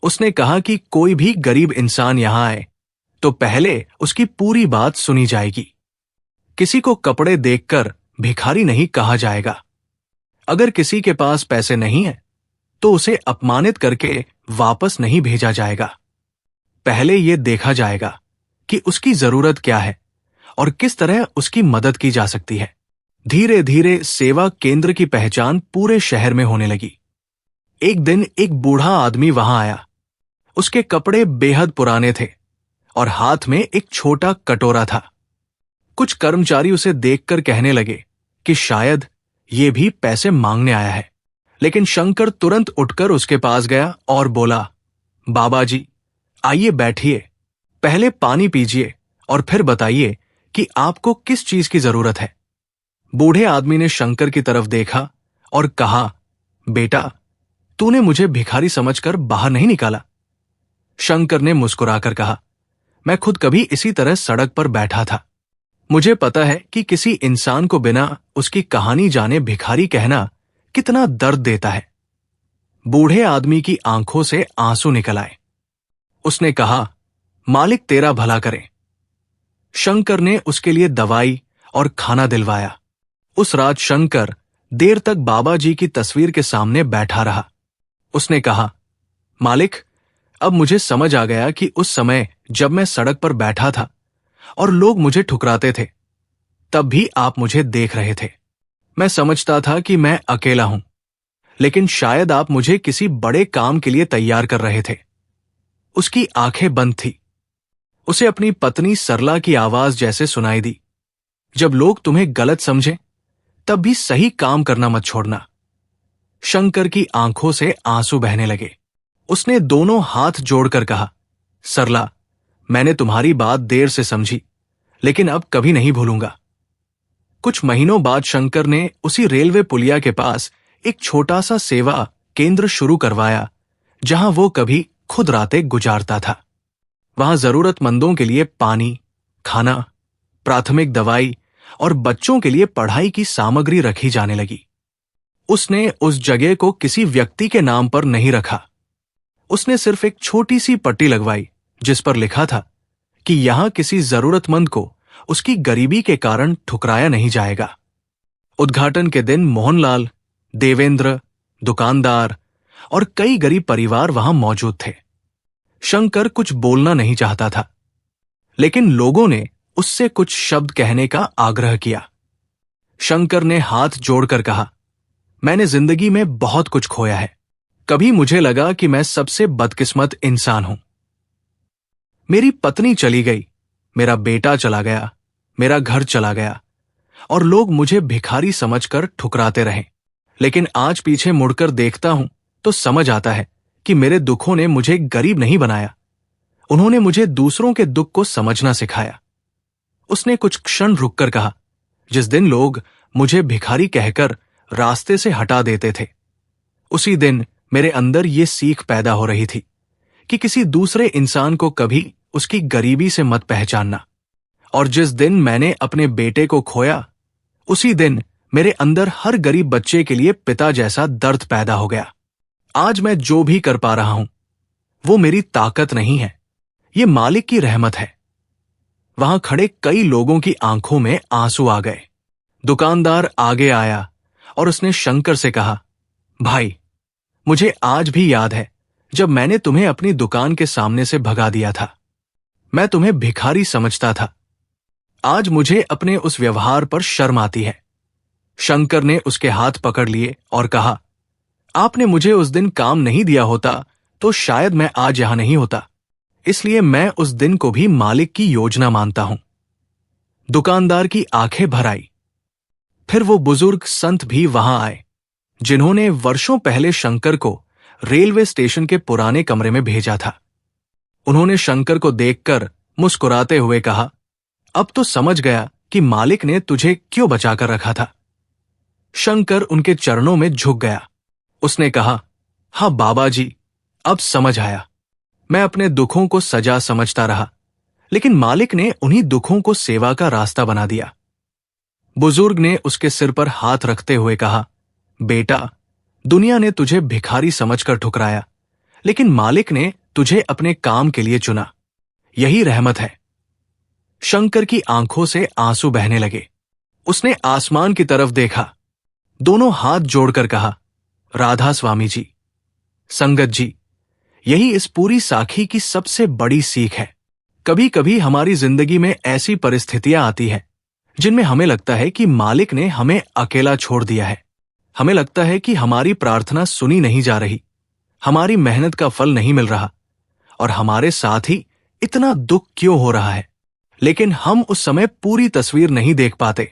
उसने कहा कि कोई भी गरीब इंसान यहां आए तो पहले उसकी पूरी बात सुनी जाएगी। किसी को कपड़े देखकर भिखारी नहीं कहा जाएगा। अगर किसी के पास पैसे नहीं है तो उसे अपमानित करके वापस नहीं भेजा जाएगा। पहले यह देखा जाएगा कि उसकी जरूरत क्या है और किस तरह उसकी मदद की जा सकती है। धीरे धीरे सेवा केंद्र की पहचान पूरे शहर में होने लगी। एक दिन एक बूढ़ा आदमी वहां आया। उसके कपड़े बेहद पुराने थे और हाथ में एक छोटा कटोरा था। कुछ कर्मचारी उसे देखकर कहने लगे कि शायद ये भी पैसे मांगने आया है, लेकिन शंकर तुरंत उठकर उसके पास गया और बोला, बाबा जी, आइए बैठिए, पहले पानी पीजिए और फिर बताइए कि आपको किस चीज की जरूरत है। बूढ़े आदमी ने शंकर की तरफ देखा और कहा, बेटा, तूने मुझे भिखारी समझकर बाहर नहीं निकाला। शंकर ने मुस्कुराकर कहा, मैं खुद कभी इसी तरह सड़क पर बैठा था। मुझे पता है कि किसी इंसान को बिना उसकी कहानी जाने भिखारी कहना कितना दर्द देता है। बूढ़े आदमी की आंखों से आंसू निकल आए। उसने कहा, मालिक तेरा भला करे। शंकर ने उसके लिए दवाई और खाना दिलवाया। उस रात शंकर देर तक बाबा जी की तस्वीर के सामने बैठा रहा। उसने कहा, मालिक, अब मुझे समझ आ गया कि उस समय जब मैं सड़क पर बैठा था और लोग मुझे ठुकराते थे, तब भी आप मुझे देख रहे थे। मैं समझता था कि मैं अकेला हूं, लेकिन शायद आप मुझे किसी बड़े काम के लिए तैयार कर रहे थे। उसकी आंखें बंद थी। उसे अपनी पत्नी सरला की आवाज जैसे सुनाई दी, जब लोग तुम्हें गलत समझें तब भी सही काम करना मत छोड़ना। शंकर की आंखों से आंसू बहने लगे। उसने दोनों हाथ जोड़कर कहा, सरला, मैंने तुम्हारी बात देर से समझी, लेकिन अब कभी नहीं भूलूंगा। कुछ महीनों बाद शंकर ने उसी रेलवे पुलिया के पास एक छोटा सा सेवा केंद्र शुरू करवाया, जहां वो कभी खुद रातें गुजारता था। वहां जरूरतमंदों के लिए पानी, खाना, प्राथमिक दवाई और बच्चों के लिए पढ़ाई की सामग्री रखी जाने लगी। उसने उस जगह को किसी व्यक्ति के नाम पर नहीं रखा। उसने सिर्फ एक छोटी सी पट्टी लगवाई जिस पर लिखा था कि यहां किसी जरूरतमंद को उसकी गरीबी के कारण ठुकराया नहीं जाएगा। उद्घाटन के दिन मोहनलाल, देवेंद्र, दुकानदार और कई गरीब परिवार वहां मौजूद थे। शंकर कुछ बोलना नहीं चाहता था, लेकिन लोगों ने उससे कुछ शब्द कहने का आग्रह किया। शंकर ने हाथ जोड़कर कहा, मैंने जिंदगी में बहुत कुछ खोया है। कभी मुझे लगा कि मैं सबसे बदकिस्मत इंसान हूं। मेरी पत्नी चली गई, मेरा बेटा चला गया, मेरा घर चला गया और लोग मुझे भिखारी समझकर ठुकराते रहे। लेकिन आज पीछे मुड़कर देखता हूं तो समझ आता है कि मेरे दुखों ने मुझे गरीब नहीं बनाया, उन्होंने मुझे दूसरों के दुख को समझना सिखाया। उसने कुछ क्षण रुककर कहा, जिस दिन लोग मुझे भिखारी कहकर रास्ते से हटा देते थे, उसी दिन मेरे अंदर ये सीख पैदा हो रही थी कि किसी दूसरे इंसान को कभी उसकी गरीबी से मत पहचानना। और जिस दिन मैंने अपने बेटे को खोया, उसी दिन मेरे अंदर हर गरीब बच्चे के लिए पिता जैसा दर्द पैदा हो गया। आज मैं जो भी कर पा रहा हूं, वो मेरी ताकत नहीं है, ये मालिक की रहमत है। वहां खड़े कई लोगों की आंखों में आंसू आ गए। दुकानदार आगे आया और उसने शंकर से कहा, भाई, मुझे आज भी याद है जब मैंने तुम्हें अपनी दुकान के सामने से भगा दिया था। मैं तुम्हें भिखारी समझता था। आज मुझे अपने उस व्यवहार पर शर्म आती है। शंकर ने उसके हाथ पकड़ लिए और कहा, आपने मुझे उस दिन काम नहीं दिया होता तो शायद मैं आज यहां नहीं होता, इसलिए मैं उस दिन को भी मालिक की योजना मानता हूं। दुकानदार की आंखें भर आई। फिर वो बुजुर्ग संत भी वहां आए, जिन्होंने वर्षों पहले शंकर को रेलवे स्टेशन के पुराने कमरे में भेजा था। उन्होंने शंकर को देखकर मुस्कुराते हुए कहा, अब तो समझ गया कि मालिक ने तुझे क्यों बचाकर रखा था। शंकर उनके चरणों में झुक गया। उसने कहा, हाँ बाबा जी, अब समझ आया। मैं अपने दुखों को सजा समझता रहा, लेकिन मालिक ने उन्हीं दुखों को सेवा का रास्ता बना दिया। बुजुर्ग ने उसके सिर पर हाथ रखते हुए कहा, बेटा, दुनिया ने तुझे भिखारी समझकर ठुकराया, लेकिन मालिक ने तुझे अपने काम के लिए चुना। यही रहमत है। शंकर की आंखों से आंसू बहने लगे। उसने आसमान की तरफ देखा, दोनों हाथ जोड़कर कहा, राधा स्वामी जी, संगत जी, यही इस पूरी साखी की सबसे बड़ी सीख है। कभी कभी हमारी जिंदगी में ऐसी परिस्थितियां आती हैं जिनमें हमें लगता है कि मालिक ने हमें अकेला छोड़ दिया है। हमें लगता है कि हमारी प्रार्थना सुनी नहीं जा रही, हमारी मेहनत का फल नहीं मिल रहा और हमारे साथ ही इतना दुख क्यों हो रहा है। लेकिन हम उस समय पूरी तस्वीर नहीं देख पाते।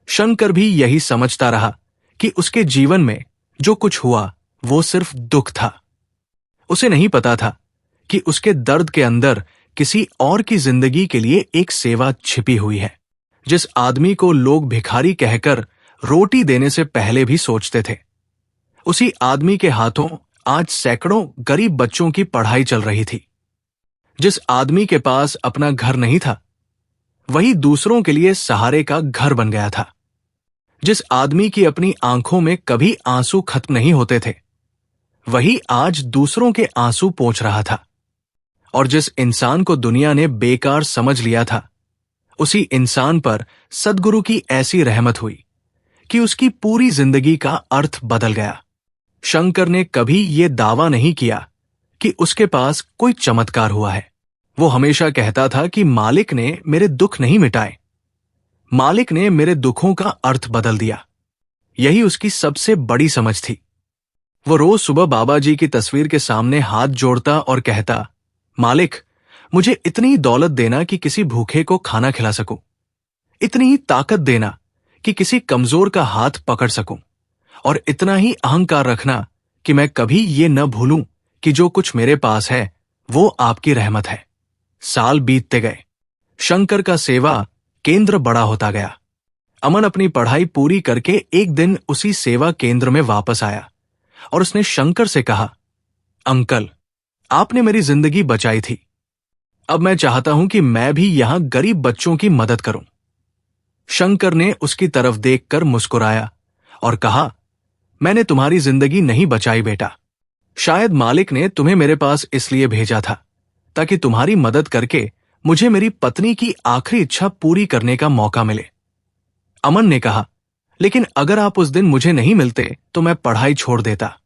शंकर भी यही समझता रहा कि उसके जीवन में जो कुछ हुआ वो सिर्फ दुख था। उसे नहीं पता था कि उसके दर्द के अंदर किसी और की जिंदगी के लिए एक सेवा छिपी हुई है। जिस आदमी को लोग भिखारी कहकर रोटी देने से पहले भी सोचते थे, उसी आदमी के हाथों आज सैकड़ों गरीब बच्चों की पढ़ाई चल रही थी। जिस आदमी के पास अपना घर नहीं था, वही दूसरों के लिए सहारे का घर बन गया था। जिस आदमी की अपनी आंखों में कभी आंसू खत्म नहीं होते थे, वही आज दूसरों के आंसू पोंछ रहा था। और जिस इंसान को दुनिया ने बेकार समझ लिया था, उसी इंसान पर सद्गुरु की ऐसी रहमत हुई कि उसकी पूरी जिंदगी का अर्थ बदल गया। शंकर ने कभी ये दावा नहीं किया कि उसके पास कोई चमत्कार हुआ है। वो हमेशा कहता था कि मालिक ने मेरे दुख नहीं मिटाए, मालिक ने मेरे दुखों का अर्थ बदल दिया। यही उसकी सबसे बड़ी समझ थी। वो रोज सुबह बाबा जी की तस्वीर के सामने हाथ जोड़ता और कहता, मालिक, मुझे इतनी दौलत देना कि किसी भूखे को खाना खिला सकूं, इतनी ही ताकत देना कि किसी कमजोर का हाथ पकड़ सकूं, और इतना ही अहंकार रखना कि मैं कभी ये न भूलूं कि जो कुछ मेरे पास है वो आपकी रहमत है। साल बीतते गए, शंकर का सेवा केंद्र बड़ा होता गया। अमन अपनी पढ़ाई पूरी करके एक दिन उसी सेवा केंद्र में वापस आया और उसने शंकर से कहा, अंकल, आपने मेरी जिंदगी बचाई थी। अब मैं चाहता हूं कि मैं भी यहां गरीब बच्चों की मदद करूं। शंकर ने उसकी तरफ देखकर मुस्कुराया और कहा, मैंने तुम्हारी जिंदगी नहीं बचाई बेटा। शायद मालिक ने तुम्हें मेरे पास इसलिए भेजा था ताकि तुम्हारी मदद करके मुझे मेरी पत्नी की आखिरी इच्छा पूरी करने का मौका मिले। अमन ने कहा, लेकिन अगर आप उस दिन मुझे नहीं मिलते तो मैं पढ़ाई छोड़ देता।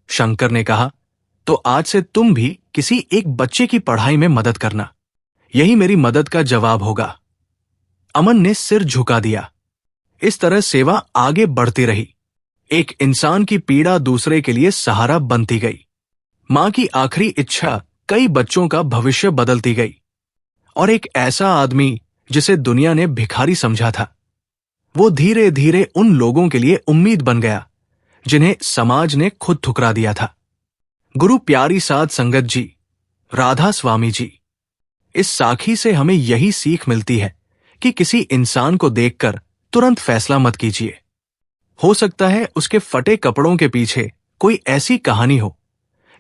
शंकर ने कहा, तो आज से तुम भी किसी एक बच्चे की पढ़ाई में मदद करना, यही मेरी मदद का जवाब होगा। अमन ने सिर झुका दिया। इस तरह सेवा आगे बढ़ती रही। एक इंसान की पीड़ा दूसरे के लिए सहारा बनती गई। मां की आखिरी इच्छा कई बच्चों का भविष्य बदलती गई। और एक ऐसा आदमी जिसे दुनिया ने भिखारी समझा था, वो धीरे धीरे उन लोगों के लिए उम्मीद बन गया जिन्हें समाज ने खुद ठुकरा दिया था। गुरु प्यारी साध संगत जी, राधा स्वामी जी, इस साखी से हमें यही सीख मिलती है कि किसी इंसान को देखकर तुरंत फैसला मत कीजिए। हो सकता है उसके फटे कपड़ों के पीछे कोई ऐसी कहानी हो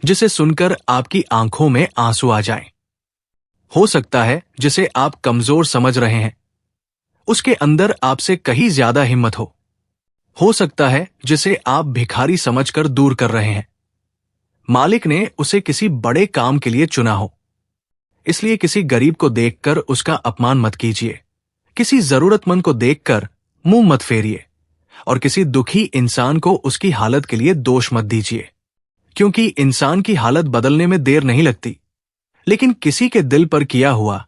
जिसे सुनकर आपकी आंखों में आंसू आ जाएं। हो सकता है जिसे आप कमजोर समझ रहे हैं, उसके अंदर आपसे कहीं ज्यादा हिम्मत हो सकता है जिसे आप भिखारी समझकर दूर कर रहे हैं, मालिक ने उसे किसी बड़े काम के लिए चुना हो। इसलिए किसी गरीब को देखकर उसका अपमान मत कीजिए, किसी जरूरतमंद को देखकर मुंह मत फेरिए और किसी दुखी इंसान को उसकी हालत के लिए दोष मत दीजिए, क्योंकि इंसान की हालत बदलने में देर नहीं लगती, लेकिन किसी के दिल पर किया हुआ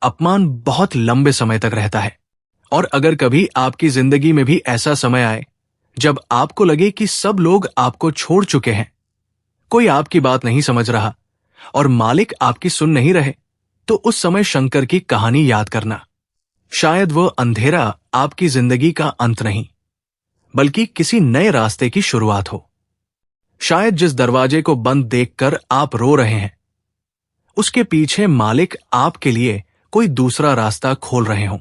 अपमान बहुत लंबे समय तक रहता है। और अगर कभी आपकी जिंदगी में भी ऐसा समय आए जब आपको लगे कि सब लोग आपको छोड़ चुके हैं, कोई आपकी बात नहीं समझ रहा और मालिक आपकी सुन नहीं रहे, तो उस समय शंकर की कहानी याद करना। शायद वो अंधेरा आपकी जिंदगी का अंत नहीं, बल्कि किसी नए रास्ते की शुरुआत हो। शायद जिस दरवाजे को बंद देखकर आप रो रहे हैं, उसके पीछे मालिक आपके लिए कोई दूसरा रास्ता खोल रहे हों।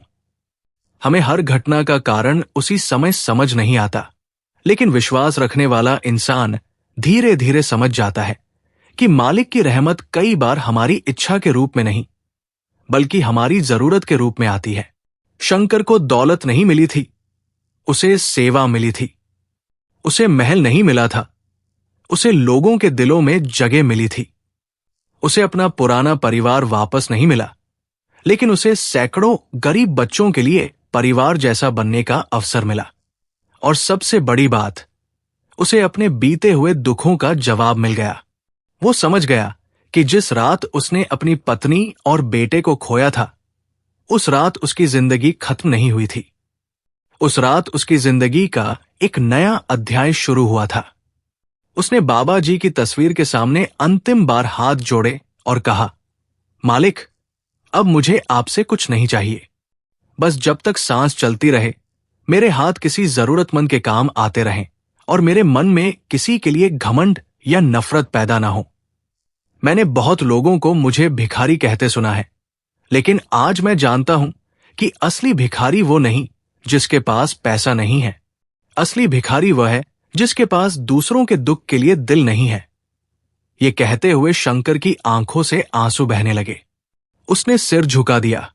हमें हर घटना का कारण उसी समय समझ नहीं आता, लेकिन विश्वास रखने वाला इंसान धीरे धीरे समझ जाता है कि मालिक की रहमत कई बार हमारी इच्छा के रूप में नहीं, बल्कि हमारी जरूरत के रूप में आती है। शंकर को दौलत नहीं मिली थी, उसे सेवा मिली थी। उसे महल नहीं मिला था, उसे लोगों के दिलों में जगह मिली थी। उसे अपना पुराना परिवार वापस नहीं मिला, लेकिन उसे सैकड़ों गरीब बच्चों के लिए परिवार जैसा बनने का अवसर मिला। और सबसे बड़ी बात, उसे अपने बीते हुए दुखों का जवाब मिल गया। वो समझ गया कि जिस रात उसने अपनी पत्नी और बेटे को खोया था, उस रात उसकी जिंदगी खत्म नहीं हुई थी। उस रात उसकी जिंदगी का एक नया अध्याय शुरू हुआ था। उसने बाबा जी की तस्वीर के सामने अंतिम बार हाथ जोड़े और कहा, मालिक, अब मुझे आपसे कुछ नहीं चाहिए। बस जब तक सांस चलती रहे, मेरे हाथ किसी जरूरतमंद के काम आते रहें और मेरे मन में किसी के लिए घमंड या नफरत पैदा ना हो। मैंने बहुत लोगों को मुझे भिखारी कहते सुना है, लेकिन आज मैं जानता हूं कि असली भिखारी वो नहीं जिसके पास पैसा नहीं है। असली भिखारी वह है जिसके पास दूसरों के दुख के लिए दिल नहीं है। ये कहते हुए शंकर की आंखों से आंसू बहने लगे। उसने सिर झुका दिया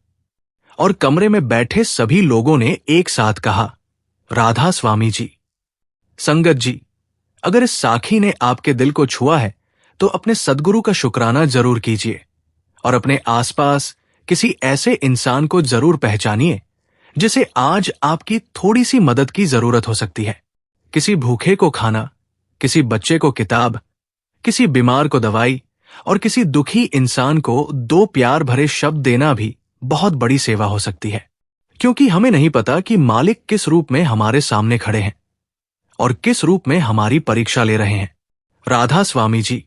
और कमरे में बैठे सभी लोगों ने एक साथ कहा, राधा स्वामी जी। संगत जी, अगर इस साखी ने आपके दिल को छुआ है तो अपने सद्गुरु का शुक्राना जरूर कीजिए और अपने आसपास किसी ऐसे इंसान को जरूर पहचानिए जिसे आज आपकी थोड़ी सी मदद की जरूरत हो सकती है। किसी भूखे को खाना, किसी बच्चे को किताब, किसी बीमार को दवाई और किसी दुखी इंसान को 2 प्यार भरे शब्द देना भी बहुत बड़ी सेवा हो सकती है, क्योंकि हमें नहीं पता कि मालिक किस रूप में हमारे सामने खड़े हैं और किस रूप में हमारी परीक्षा ले रहे हैं। राधा स्वामी जी।